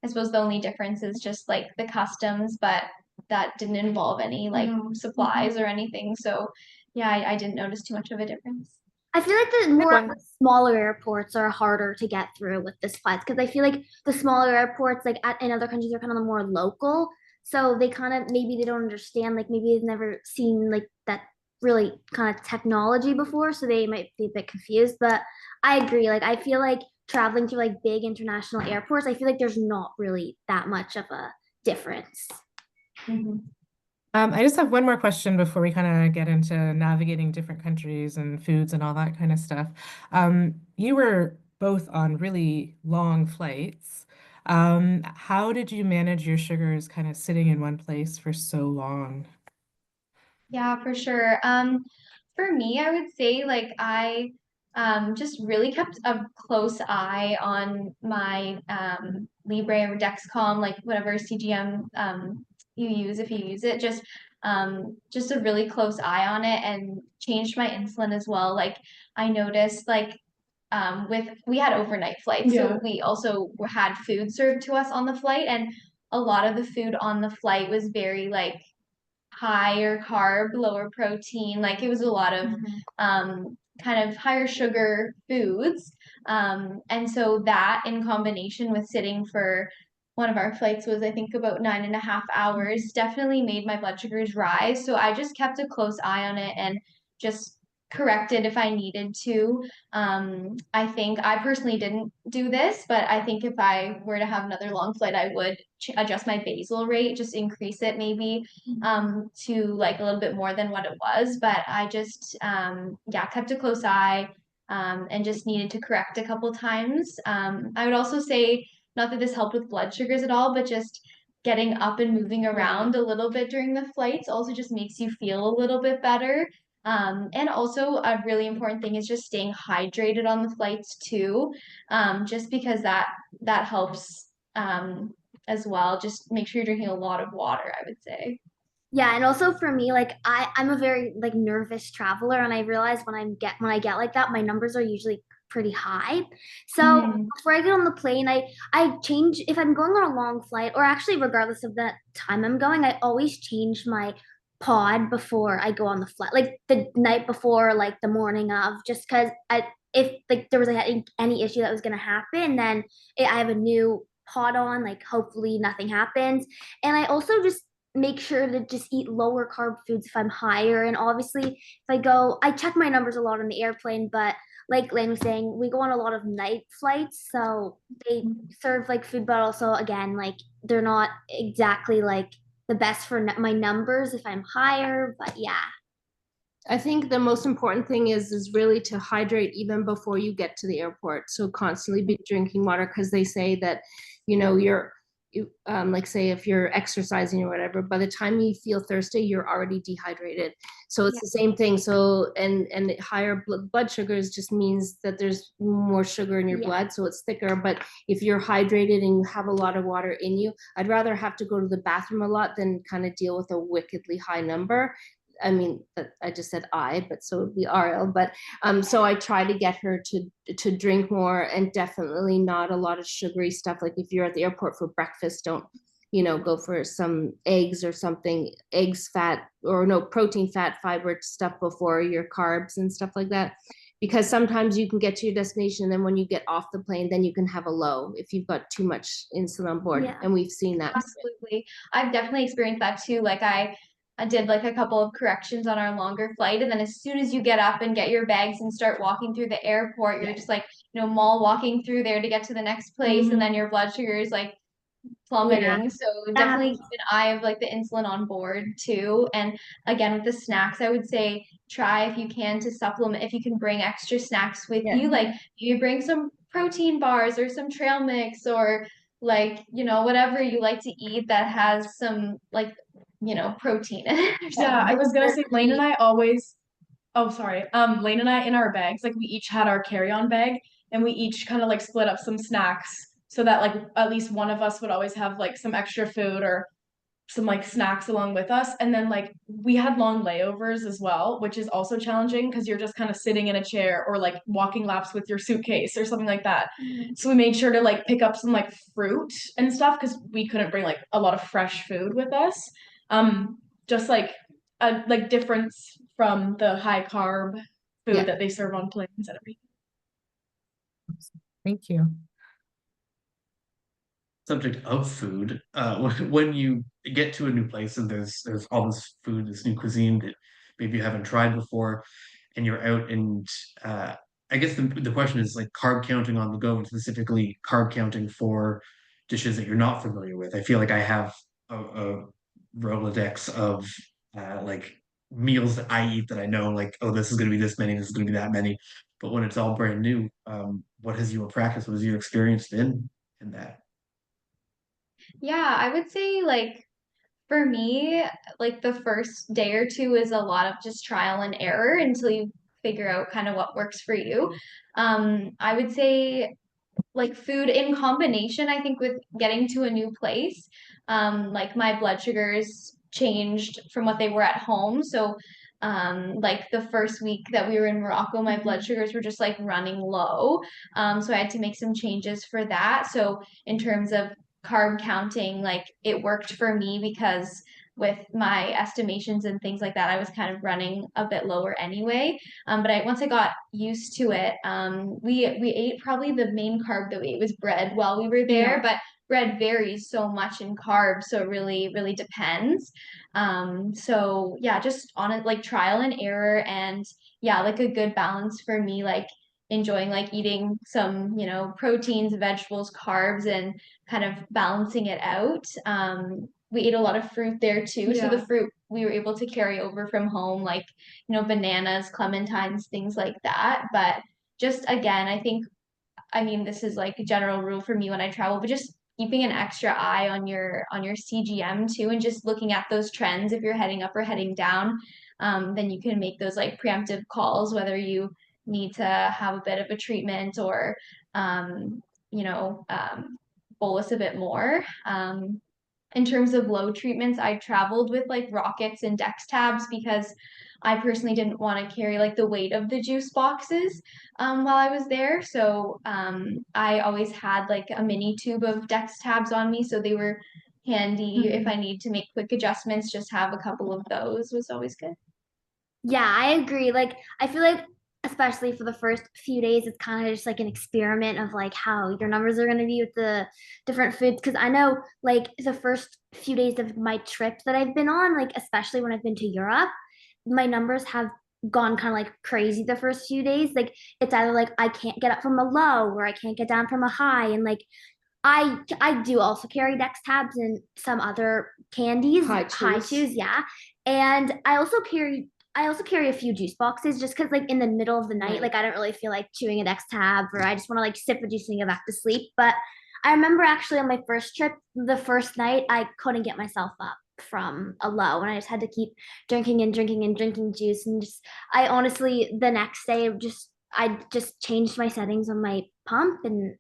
I suppose the only difference is just like the customs, but that didn't involve any like supplies or anything. So yeah, I didn't notice too much of a difference. I feel like the smaller airports are harder to get through with this flights because I feel like the smaller airports, like in other countries, are kind of the more local. So they kind of maybe they don't understand, like maybe they've never seen like that really kind of technology before, so they might be a bit confused. But I agree. Like I feel like traveling to like big international airports, I feel like there's not really that much of a difference. Mm-hmm. I just have one more question before we kind of get into navigating different countries and foods and all that kind of stuff. You were both on really long flights. How did you manage your sugars kind of sitting in one place for so long? Yeah, for sure. For me, I would say like I just really kept a close eye on my Libre or Dexcom, like whatever CGM you use if you use it. Just a really close eye on it and changed my insulin as well. Like I noticed like with we had overnight flights, Yeah. so we also had food served to us on the flight, and a lot of the food on the flight was very like higher carb, lower protein. Like it was a lot of kind of higher sugar foods. And so that in combination with sitting for one of our flights was I think about 9.5 hours, definitely made my blood sugars rise. So I just kept a close eye on it and just corrected if I needed to. I think I personally didn't do this, but I think if I were to have another long flight, I would adjust my basal rate, just increase it maybe to like a little bit more than what it was. But I just yeah, kept a close eye and just needed to correct a couple times. I would also say not that this helped with blood sugars at all, but just getting up and moving around a little bit during the flights also just makes you feel a little bit better. And also a really important thing is just staying hydrated on the flights too, just because that helps as well. Just make sure you're drinking a lot of water, I would say. Yeah, and also for me, like I'm a very like nervous traveler, and I realize when I get like that, my numbers are usually pretty high. So Mhm. before I get on the plane, I change if I'm going on a long flight, or actually regardless of the time I'm going, I always change my pod before I go on the flight, like the night before, like the morning of, just because I if like there was like any issue that was gonna happen, then I have a new pod on, like hopefully nothing happens. And I also just make sure to just eat lower carb foods if I'm higher. And obviously, if I check my numbers a lot on the airplane, but like Lane was saying, we go on a lot of night flights. So they serve like food, but also, again, like they're not exactly like the best for my numbers if I'm higher. But yeah. I think the most important thing is really to hydrate even before you get to the airport. So constantly be drinking water, because they say that, like say if you're exercising or whatever, by the time you feel thirsty, you're already dehydrated. So it's Yeah. the same thing. So and higher blood sugars just means that there's more sugar in your Yeah. blood, so it's thicker. But if you're hydrated and you have a lot of water in you, I'd rather have to go to the bathroom a lot than kind of deal with a wickedly high number. I mean, I just said but so would be Ariel. But so I try to get her to drink more, and definitely not a lot of sugary stuff. Like if you're at the airport for breakfast, don't go for some eggs or something, eggs, fat, or no, protein, fat, fiber stuff before your carbs and stuff like that. Because sometimes you can get to your destination, and then when you get off the plane, then you can have a low if you've got too much insulin on board. Yeah. And we've seen that. Absolutely. I've definitely experienced that too. Like I did like a couple of corrections on our longer flight. And then as soon as you get up and get your bags and start walking through the airport, you're just like, mall walking through there to get to the next place. And then your blood sugar is like Yeah. plummeting. So That definitely happens. keep an eye of like the insulin on board too. And again, with the snacks, I would say try if you can to supplement, if you can bring extra snacks with Yeah. you, like you bring some protein bars or some trail mix, or like, whatever you like to eat that has some like, protein in it or Yeah, I something. was gonna say Lane and I always, oh sorry. Lane and I in our bags, like we each had our carry-on bag and we each kind of like split up some snacks so that like at least one of us would always have like some extra food or some like snacks along with us. And then like we had long layovers as well, which is also challenging because you're just kind of sitting in a chair or like walking laps with your suitcase or something like that. So we made sure to like pick up some like fruit and stuff because we couldn't bring like a lot of fresh food with us. Just like a like difference from the high carb food Yeah. that they serve on planes and everything. Thank you. Subject of food, when you get to a new place and there's all this food, this new cuisine that maybe you haven't tried before, and you're out and I guess the question is like carb counting on the go, and specifically carb counting for dishes that you're not familiar with. I feel like I have a Rolodex of like meals that I eat that I know, like, oh, this is going to be this many, this is going to be that many. But when it's all brand new, what has your practice, what has your experience been in that? Yeah, I would say like for me, like the first day or two is a lot of just trial and error until you figure out kind of what works for you. I would say like food in combination, I think with getting to a new place, like my blood sugars changed from what they were at home. So like the first week that we were in Morocco, my blood sugars were just like running low. So I had to make some changes for that. So in terms of carb counting, like it worked for me because with my estimations and things like that, I was kind of running a bit lower anyway. But once I got used to it, we ate probably the main carb that we ate was bread while we were there, but bread varies so much in carbs, so it really depends. So yeah, just on it like trial and error, and yeah, like a good balance for me, like enjoying like eating some, proteins, vegetables, carbs, and kind of balancing it out. We ate a lot of fruit there too. So the Yeah. fruit we were able to carry over from home, like, bananas, clementines, things like that. But just again, I mean, this is like a general rule for me when I travel, but just keeping an extra eye on your CGM too, and just looking at those trends if you're heading up or heading down. Then you can make those like preemptive calls, whether you need to have a bit of a treatment or, um, you know, um, bolus a bit more. In terms of load treatments, I traveled with like rockets and Dex tabs because I personally didn't want to carry like the weight of the juice boxes while I was there. So I always had like a mini tube of Dex tabs on me, so they were handy if I need to make quick adjustments. Just have a couple of those was always good. Yeah, I agree. Like, I feel like, especially for the first few days, it's kind of just like an experiment of like how your numbers are going to be with the different foods. Because I know, like, the first few days of my trip that I've been on, like, especially when I've been to Europe, my numbers have gone kind of like crazy the first few days. Like, it's either like I can't get up from a low or I can't get down from a high. And like, I do also carry Dex tabs and some other candies, high chews, yeah. And I also carry a few juice boxes just because like in the middle of the night, like I don't really feel like chewing a Dex tab or I just want to like sip a juice and get back to sleep. But I remember actually on my first trip, the first night, I couldn't get myself up from a low and I just had to keep drinking and drinking and drinking juice and just I honestly the next day I just changed my settings on my pump and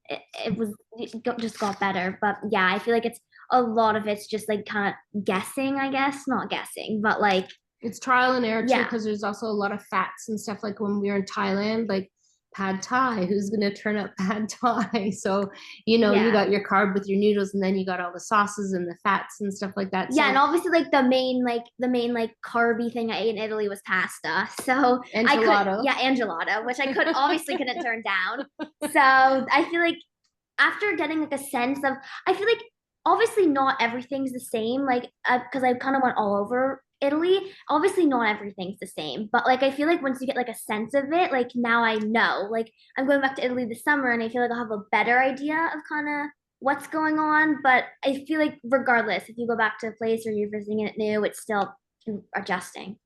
just got better. But yeah, I feel like it's a lot of it's just like kind of guessing, I guess. Not guessing, but like It's trial and error too, Yeah. because there's also a lot of fats and stuff. Like when we were in Thailand, like pad thai, who's gonna turn up pad thai? So you Yeah. got your carb with your noodles, and then you got all the sauces and the fats and stuff like that. Yeah, So, and obviously like the main like carby thing I ate in Italy was pasta. So and I could gelato. yeah, and gelato, which I could obviously couldn't turn down. So I feel like after getting like a sense of I feel like obviously not everything's the same, like because I kind of went all over Italy. Obviously not everything's the same, but like I feel like once you get like a sense of it, like now I know. Like I'm going back to Italy this summer and I feel like I'll have a better idea of kind of what's going on. But I feel like regardless, if you go back to a place or you're visiting it new, it's still adjusting.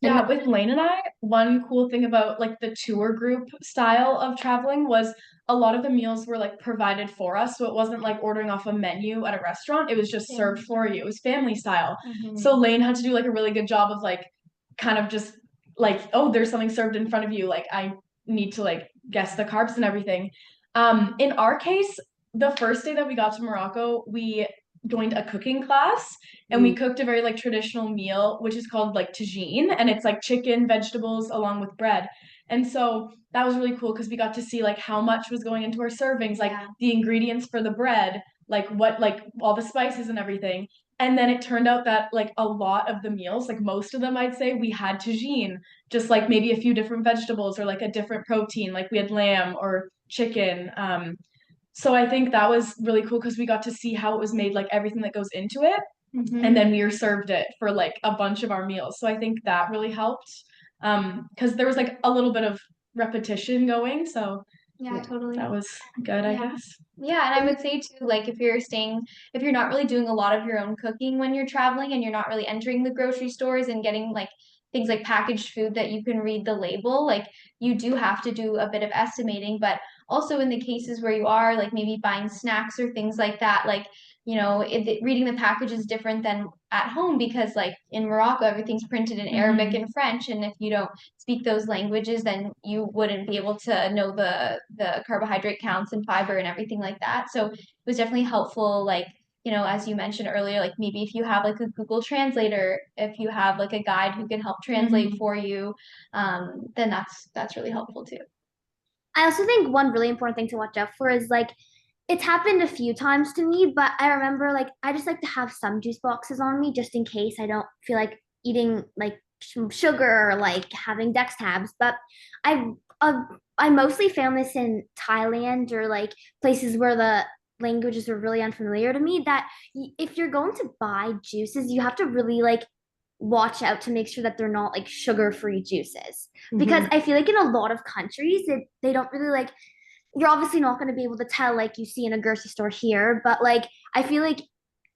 Yeah, with Lane and I, one cool thing about like the tour group style of traveling was a lot of the meals were like provided for us. So it wasn't like ordering off a menu at a restaurant. It was just served for you. It was family style. So Lane had to do like a really good job of like kind of just like, oh, there's something served in front of you. Like I need to like guess the carbs and everything. In our case, the first day that we got to Morocco, we joined a cooking class and we cooked a very like traditional meal which is called like tagine and it's like chicken vegetables along with bread and so that was really cool because we got to see like how much was going into our servings like the ingredients for the bread like what like all the spices and everything and then it turned out that like a lot of the meals like most of them I'd say we had tagine just like maybe a few different vegetables or like a different protein like we had lamb or chicken so I think that was really cool because we got to see how it was made, like everything that goes into it. And then we were served it for like a bunch of our meals. So I think that really helped. Because there was like a little bit of repetition going. So Yeah, totally. that was good, I guess. Yeah, and I would say too, like if you're not really doing a lot of your own cooking when you're traveling and you're not really entering the grocery stores and getting like things like packaged food that you can read the label, like you do have to do a bit of estimating, but also in the cases where you are like maybe buying snacks or things like that, like reading the package is different than at home because like in Morocco everything's printed in Arabic and French, and if you don't speak those languages, then you wouldn't be able to know the carbohydrate counts and fiber and everything like that. So it was definitely helpful, like as you mentioned earlier, like maybe if you have like a Google Translator, if you have like a guide who can help translate for you, then that's really helpful too. I also think one really important thing to watch out for is like it's happened a few times to me, but I remember like I just like to have some juice boxes on me just in case I don't feel like eating like sugar or like having Dex tabs. But I uh, I mostly found this in Thailand or like places where the languages are really unfamiliar to me. That if you're going to buy juices, you have to really like watch out to make sure that they're not like sugar-free juices because I feel like in a lot of countries they don't really like you're obviously not going to be able to tell like you see in a grocery store here, but like I feel like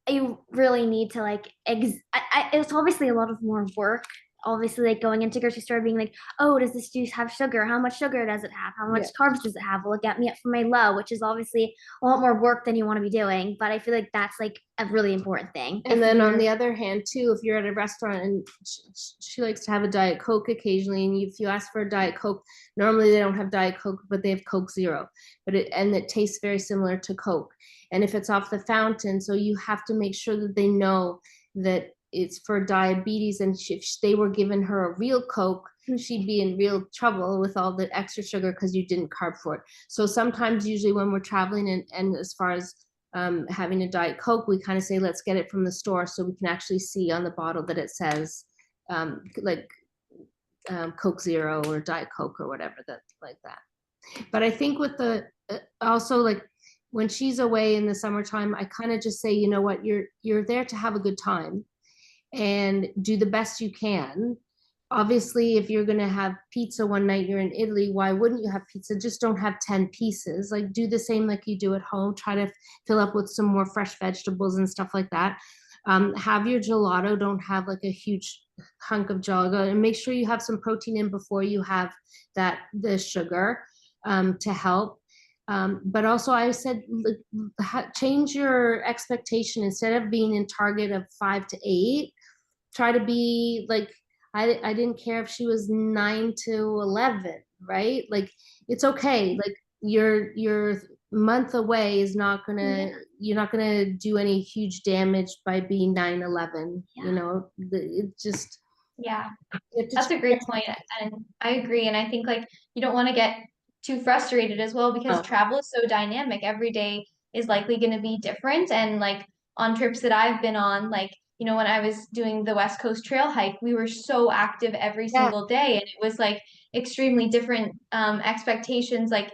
you really need to like it's obviously a lot of more work obviously like going into grocery store being like, oh, does this juice have sugar? How much sugar does it have? How much carbs does it have? Will it get me up from my low? Which is obviously a lot more work than you want to be doing. But I feel like that's like a really important thing. And then on the other hand too, if you're at a restaurant and she likes to have a Diet Coke occasionally, and if you ask for a Diet Coke, normally they don't have Diet Coke, but they have Coke Zero, it tastes very similar to Coke. And if it's off the fountain, so you have to make sure that they know that it's for diabetes, and if they were given her a real Coke, she'd be in real trouble with all the extra sugar because you didn't carb for it. So sometimes, usually when we're traveling, and as far as having a Diet Coke, we kind of say, let's get it from the store so we can actually see on the bottle that it says Coke Zero or Diet Coke or whatever, that like that. But I think with the also, like when she's away in the summertime, I kind of just say, you know what, you're there to have a good time and do the best you can. Obviously, if you're going to have pizza one night, you're in Italy, why wouldn't you have pizza? Just don't have 10 pieces. Like, do the same like you do at home. Try to fill up with some more fresh vegetables and stuff like that. Have your gelato. Don't have like a huge hunk of gelato, and make sure you have some protein in before you have the sugar to help. But also, I said, change your expectation. Instead of being in target of 5 to 8, try to be like, I didn't care if she was 9 to 11, right? Like, it's okay. Like, your month away is not gonna, you're not gonna do any huge damage by being 9, 11, you know, it just. Yeah, that's a great point, and I agree. And I think like you don't want to get too frustrated as well, because travel is so dynamic. Every day is likely going to be different. And like on trips that I've been on, like, you know, when I was doing the West Coast trail hike, we were so active every single day, and it was like extremely different expectations, like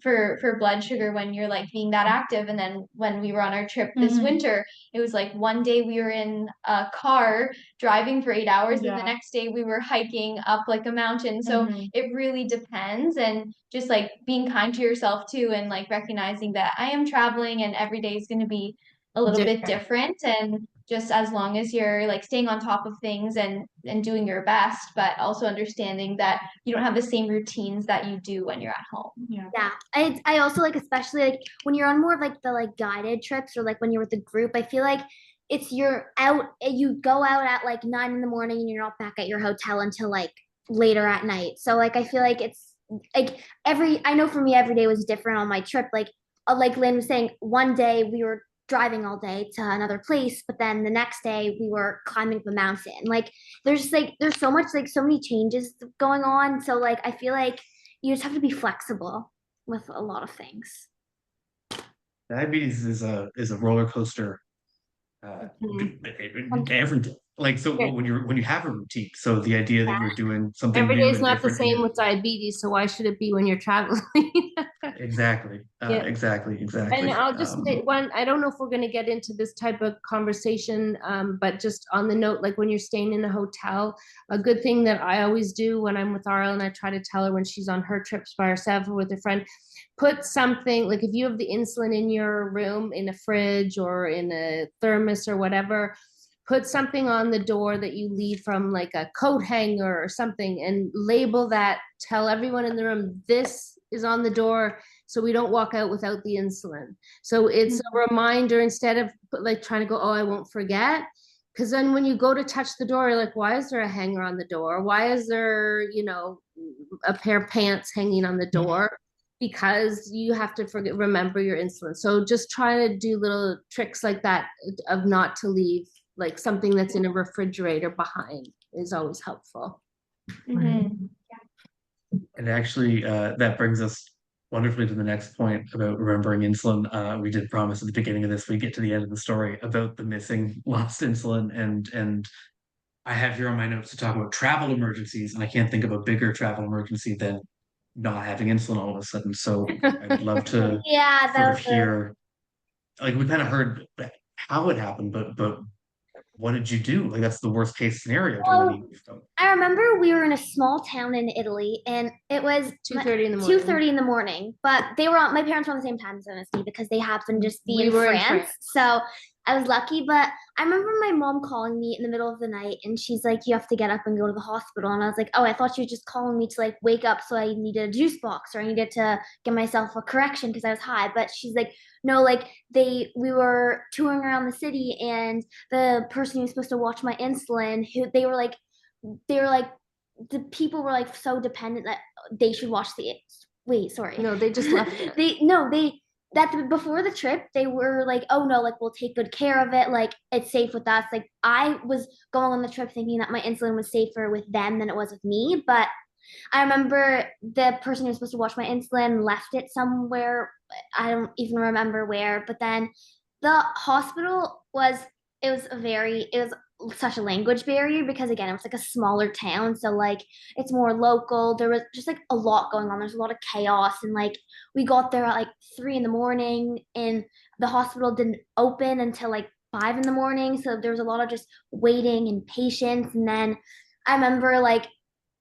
for blood sugar when you're like being that active. And then when we were on our trip this winter, it was like one day we were in a car driving for 8 hours, and the next day we were hiking up like a mountain. So it really depends, and just like being kind to yourself too, and like recognizing that I am traveling and every day is going to be a little bit different. And just as long as you're like staying on top of things and doing your best, but also understanding that you don't have the same routines that you do when you're at home. Yeah. I also like, especially like when you're on more of like the like guided trips, or like when you're with a group, I feel like you go out at like 9 in the morning and you're not back at your hotel until like later at night. So like I feel like it's like I know for me every day was different on my trip. Like Lynn was saying, one day we were driving all day to another place, but then the next day we were climbing up a mountain. Like there's so much, like so many changes going on. So like I feel like you just have to be flexible with a lot of things. Diabetes is a roller coaster. Every day. Like, so when you have a routine, so the idea that you're doing something every new day is and not the different, same with diabetes, so why should it be when you're traveling? exactly. Exactly. And I'll just say one, I don't know if we're going to get into this type of conversation, but just on the note, like when you're staying in a hotel, a good thing that I always do when I'm with Ariel, and I try to tell her when she's on her trips by herself or with a friend, put something, like if you have the insulin in your room, in a fridge or in a thermos or whatever, put something on the door that you leave from like a coat hanger or something, and label that, tell everyone in the room, this is on the door, so we don't walk out without the insulin. So it's a reminder, instead of like trying to go, oh, I won't forget. Because then when you go to touch the door, you're like, why is there a hanger on the door? Why is there, you know, a pair of pants hanging on the door? Because you have to remember your insulin. So just try to do little tricks like that of not to leave like something that's in a refrigerator behind is always helpful. And actually, that brings us wonderfully to the next point about remembering insulin. We did promise at the beginning of this, we get to the end of the story about the missing lost insulin, and I have here on my notes to talk about travel emergencies, and I can't think of a bigger travel emergency than not having insulin all of a sudden. So I would love to sort of hear, like we kind of heard how it happened, but what did you do? Like that's the worst case scenario. I remember we were in a small town in Italy, and it was 2:30 in the morning. 2:30 in the morning, but my parents were on the same time zone as me because they happened to just be in France. So I was lucky, but I remember my mom calling me in the middle of the night and she's like, you have to get up and go to the hospital. And I was like, oh, I thought you were just calling me to like wake up so I needed a juice box or I needed to get myself a correction because I was high. But she's like, no, like we were touring around the city and the person who was supposed to watch my insulin, they were like, the people were like so dependent that they should watch the, wait, sorry. No, they just left it. Before the trip they were like, oh no, like we'll take good care of it, like it's safe with us. Like I was going on the trip thinking that my insulin was safer with them than it was with me, but I remember the person who was supposed to watch my insulin left it somewhere. I don't even remember where, but then the hospital it was such a language barrier because again, it was like a smaller town. So like it's more local. There was just like a lot going on. There's a lot of chaos. And like we got there at like 3 in the morning and the hospital didn't open until like 5 in the morning. So there was a lot of just waiting and patience. And then I remember like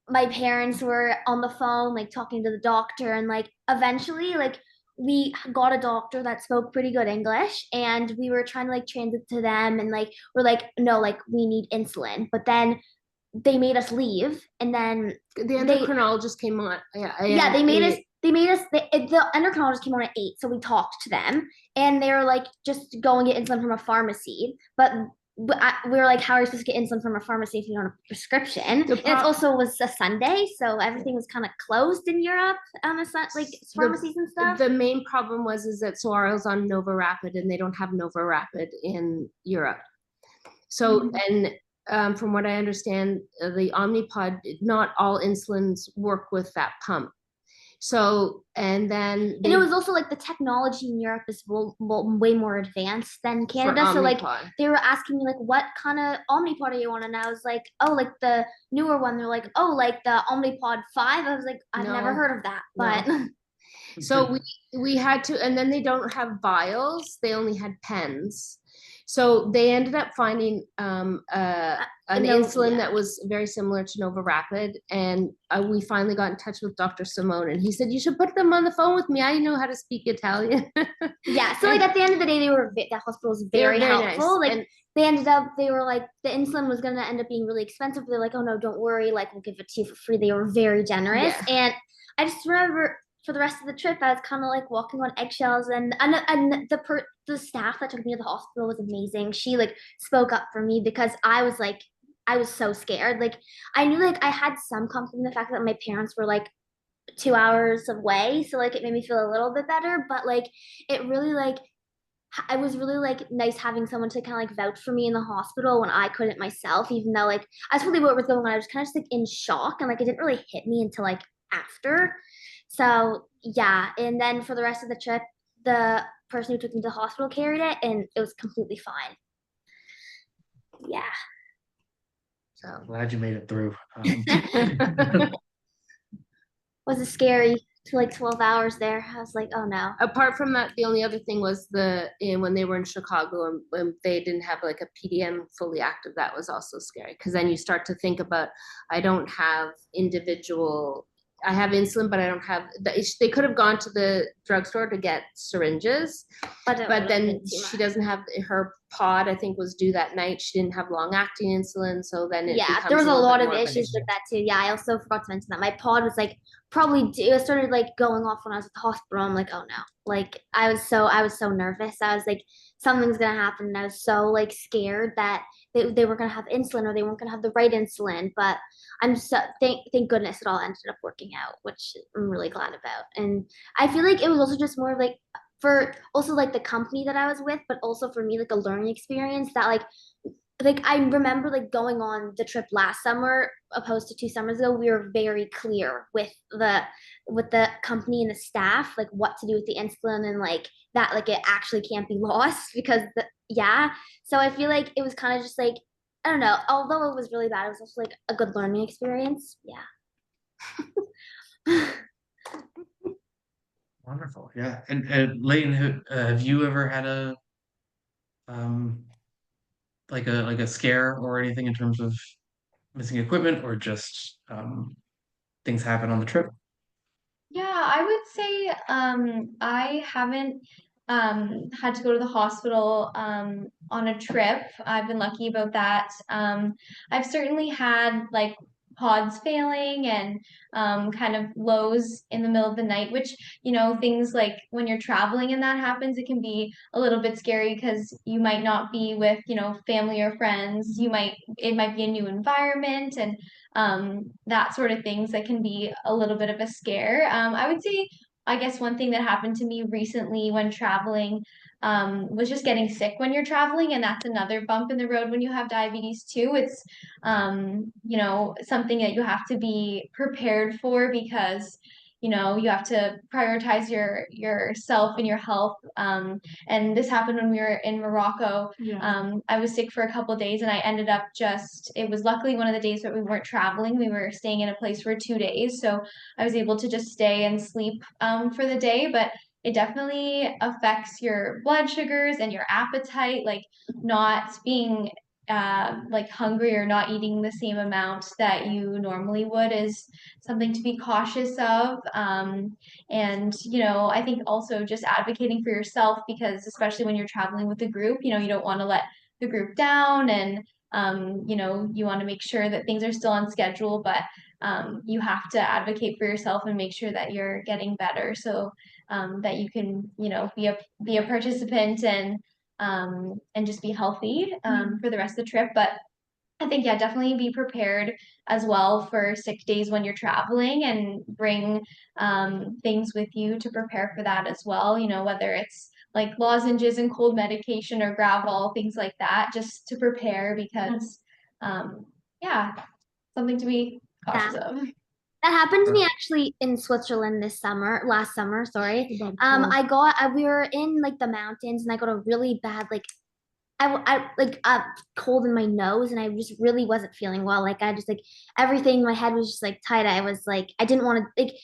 my parents were on the phone like talking to the doctor and like eventually like we got a doctor that spoke pretty good English and we were trying to like transit to them and like we're like no, like we need insulin, but then they made us leave and then The endocrinologist came on. yeah, the endocrinologist came on at 8, so we talked to them and they were like just go and get insulin from a pharmacy, but we were like, how are you supposed to get insulin from a pharmacy if you don't have a prescription? And it also was a Sunday, so everything was kind of closed in Europe on the like pharmacies and stuff. The main problem is that Soarel's on Nova Rapid and they don't have Nova Rapid in Europe. So, and from what I understand, the Omnipod, not all insulins work with that pump. So, and then and it was also like the technology in Europe is way more advanced than Canada. So like they were asking me like, what kind of Omnipod are you on? And I was like, oh, like the newer one. They're like, oh, like the Omnipod 5. I was like, I've never heard of that. But so we had to, and then they don't have vials. They only had pens. So they ended up finding an insulin that was very similar to Nova Rapid. And we finally got in touch with Dr. Simone and he said, you should put them on the phone with me. I know how to speak Italian. Yeah. So like at the end of the day, that hospital was very helpful. Nice. Like they were like, the insulin was going to end up being really expensive. They're like, oh no, don't worry. Like we'll give it to you for free. They were very generous. Yeah. And I just remember for the rest of the trip, I was kind of like walking on eggshells and the staff that took me to the hospital was amazing. She like spoke up for me because I was so scared. Like I knew like I had some comfort in the fact that my parents were like 2 hours away. So like it made me feel a little bit better, but like it really like it was really like nice having someone to kind of like vouch for me in the hospital when I couldn't myself, even though like I was really what was going on. I was kind of just like in shock and like it didn't really hit me until like after. So yeah, and then for the rest of the trip, the person who took me to the hospital carried it and it was completely fine. Yeah. So glad you made it through. Was it scary to like 12 hours there? I was like, oh no. Apart from that, the only other thing was when they were in Chicago and when they didn't have like a PDM fully active, that was also scary because then you start to think about, I don't have I have insulin, but I don't have they could have gone to the drugstore to get syringes, but then she doesn't have her pod, I think was due that night. She didn't have long acting insulin. So then there was a lot of issues with that too. Yeah. I also forgot to mention that my pod was like it started like going off when I was at the hospital. I'm like, oh no, like I was so nervous. I was like, something's going to happen. And I was so like scared that they were going to have insulin or they weren't going to have the right insulin, but I'm so thank goodness it all ended up working out, which I'm really glad about. And I feel like it was also just more like for also like the company that I was with, but also for me like a learning experience that like I remember like going on the trip last summer opposed to 2 summers ago, we were very clear with the company and the staff like what to do with the insulin and like that like it actually can't be lost because so I feel like it was kind of just like I don't know, although it was really bad, it was also like a good learning experience. Wonderful. Yeah. And Leighton, have you ever had a like a scare or anything in terms of missing equipment or just things happen on the trip? Yeah, I would say I haven't had to go to the hospital on a trip. I've been lucky about that. I've certainly had like pods failing and kind of lows in the middle of the night, which, things like when you're traveling and that happens, it can be a little bit scary because you might not be with, family or friends. It might be a new environment and that sort of things that can be a little bit of a scare. I would say I guess one thing that happened to me recently when traveling was just getting sick when you're traveling, and that's another bump in the road when you have diabetes too. It's something that you have to be prepared for because you have to prioritize yourself and your health. And this happened when we were in Morocco. I was sick for a couple of days, and I ended up it was luckily one of the days that we weren't traveling. We were staying in a place for 2 days, so I was able to just stay and sleep for the day, but it definitely affects your blood sugars and your appetite, like not being like hungry or not eating the same amount that you normally would is something to be cautious of. And, I think also just advocating for yourself because especially when you're traveling with a group, you don't want to let the group down and you want to make sure that things are still on schedule, but you have to advocate for yourself and make sure that you're getting better so that you can, be a participant and just be healthy for the rest of the trip. But I think, yeah, definitely be prepared as well for sick days when you're traveling and bring things with you to prepare for that as well. Whether it's like lozenges and cold medication or Gravol, things like that, just to prepare because, yeah, something to be cautious Yeah. of. That happened to me actually in Switzerland last summer, sorry. We were in like the mountains and I got a really bad like I like cold in my nose and I just really wasn't feeling well. Like I just like everything, my head was just like tight. I was like I didn't want to like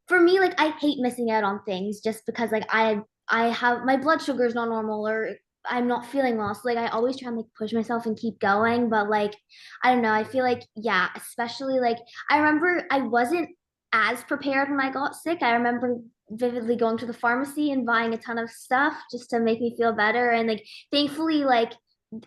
for me like I hate missing out on things just because like I have my blood sugar is not normal or I'm not feeling well. So like I always try and like push myself and keep going. But like I don't know, I feel like yeah, especially like I remember I wasn't as prepared when I got sick. I remember vividly going to the pharmacy and buying a ton of stuff just to make me feel better. And like thankfully, like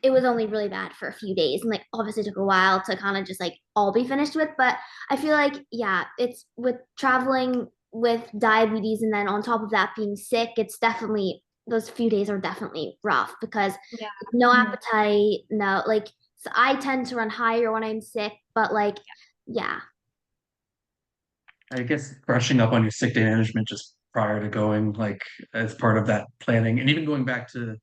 it was only really bad for a few days and like obviously took a while to kind of just like all be finished with. But I feel like, yeah, it's with traveling with diabetes and then on top of that being sick, it's definitely those few days are definitely rough because Yeah. no appetite, no like so I tend to run higher when I'm sick, but like yeah. I guess brushing up on your sick day management just prior to going, like as part of that planning, and even going back to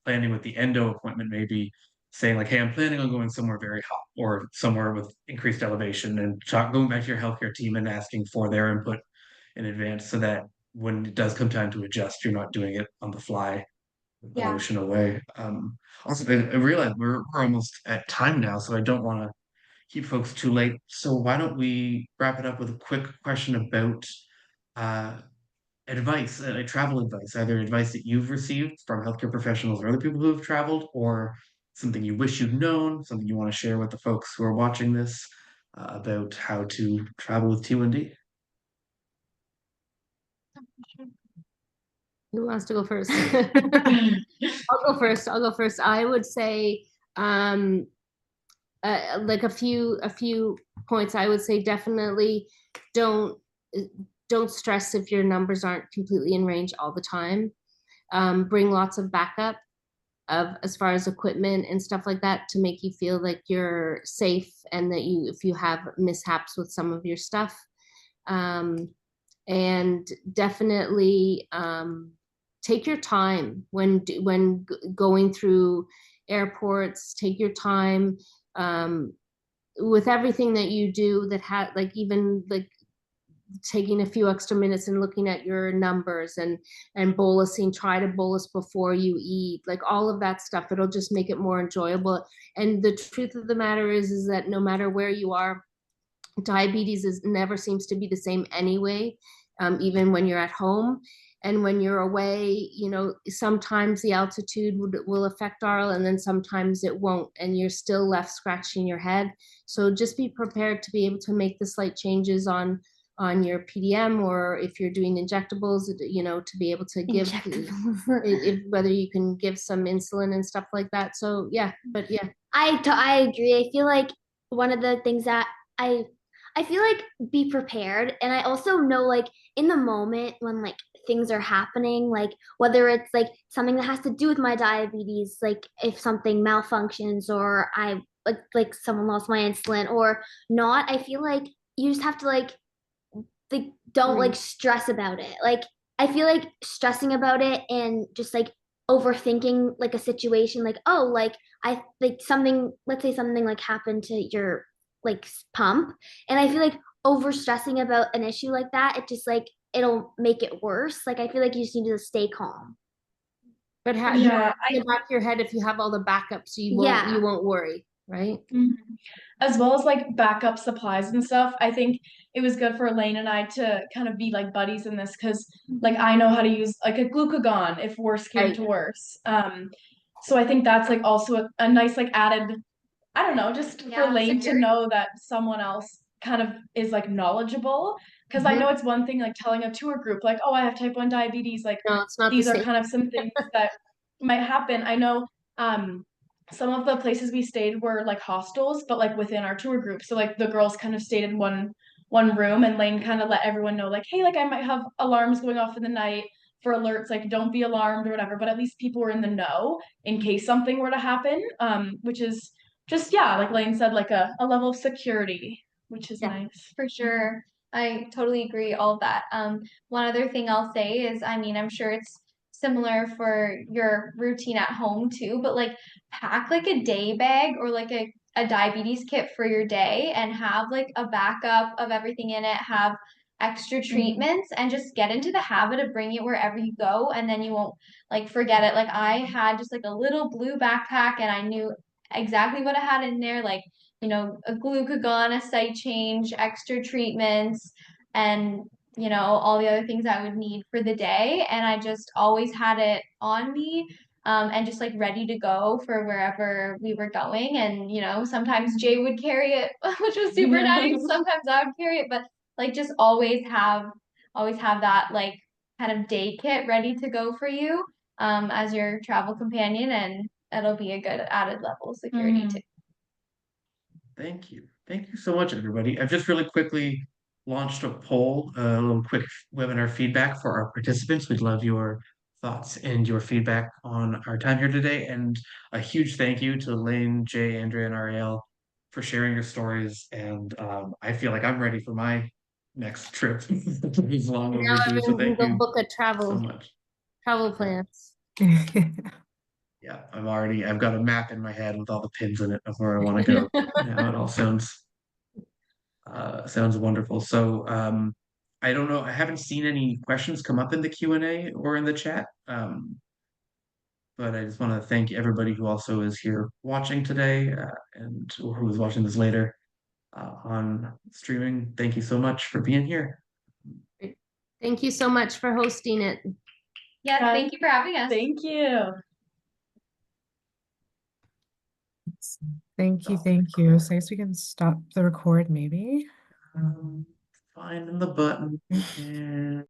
planning with the endo appointment, maybe saying like, "Hey, I'm planning on going somewhere very hot or somewhere with increased elevation," and going back to your healthcare team and asking for their input in advance, so that when it does come time to adjust, you're not doing it on the fly, Yeah. emotion away. Also, I realize we're almost at time now, so I don't want to keep folks too late. So why don't we wrap it up with a quick question about uh, advice, travel advice, either advice that you've received from healthcare professionals or other people who have traveled, or something you wish you'd known, something you want to share with the folks who are watching this about how to travel with T1D. Who wants to go first? I'll go first. I would say like a few points. I would say definitely don't stress if your numbers aren't completely in range all the time. Bring lots of backup of as far as equipment and stuff like that to make you feel like you're safe and that if you have mishaps with some of your stuff. And definitely take your time when going through airports. Take your time with everything that you do that like even like taking a few extra minutes and looking at your numbers and bolusing. Try to bolus before you eat, like all of that stuff. It'll just make it more enjoyable. And the truth of the matter is that no matter where you are, diabetes never seems to be the same anyway, even when you're at home. And when you're away, sometimes the altitude will affect RL and then sometimes it won't, and you're still left scratching your head. So just be prepared to be able to make the slight changes on on your PDM, or if you're doing injectables, you know, to be able to give whether you can give some insulin and stuff like that. So yeah, but yeah. I agree. I feel like one of the things that I feel like be prepared, and I also know like in the moment when like things are happening, like whether it's like something that has to do with my diabetes, like if something malfunctions or I like someone lost my insulin or not, I feel like you just have to like don't like stress about it. Like I feel like stressing about it and just like overthinking like a situation, like oh like I like something, let's say something like happened to your like pump, and I feel like over stressing about an issue like that, it just like it'll make it worse. Like I feel like you just need to stay calm. But Yeah, in the back of your head, if you have all the backups, you won't worry, right? as well as like backup supplies and stuff. I think it was good for Elaine and I to kind of be like buddies in this because like I know how to use like a glucagon if worse came to worse. So I think that's like also a nice like added, I don't know, just for Elaine to know that someone else kind of is like knowledgeable. Because I know it's one thing like telling a tour group like, oh, I have type 1 diabetes. Like No, it's not these the are same. kind of some things that might happen. I know some of the places we stayed were like hostels, but like within our tour group. So like the girls kind of stayed in one room, and Lane kind of let everyone know like, hey, like I might have alarms going off in the night for alerts, like don't be alarmed or whatever. But at least people were in the know in case something were to happen. Which is just yeah, like Lane said, like a level of security, which is nice. For sure. I totally agree, all of that. One other thing I'll say is, I mean, I'm sure it's similar for your routine at home too, but like pack like a day bag or like a diabetes kit for your day and have like a backup of everything in it, have extra treatments and just get into the habit of bringing it wherever you go, and then you won't like forget it. Like I had just like a little blue backpack and I knew exactly what I had in there, like a glucagon, a site change, extra treatments, and all the other things I would need for the day. And I just always had it on me, and just like ready to go for wherever we were going. And sometimes Jay would carry it, which was super nice. Sometimes I would carry it, but like just always have that like kind of day kit ready to go for you, as your travel companion, and it'll be a good added level of security too. Thank you. Thank you so much, everybody. I've just really quickly launched a poll, a little quick webinar feedback for our participants. We'd love your thoughts and your feedback on our time here today. And a huge thank you to Lane, Jay, Andrea, and Ariel for sharing your stories. And I feel like I'm ready for my next trip. It's long Now overdue. So everyone can thank go you book a so much. travel plans. Yeah, I've got a map in my head with all the pins in it of where I want to go. Now it all sounds wonderful. So I don't know, I haven't seen any questions come up in the Q&A or in the chat. But I just want to thank everybody who also is here watching today, and who is watching this later on streaming. Thank you so much for being here. Thank you so much for hosting it. Yeah, thank you for having us. Thank you. Thank you, thank you. So I guess we can stop the record maybe. Finding the button and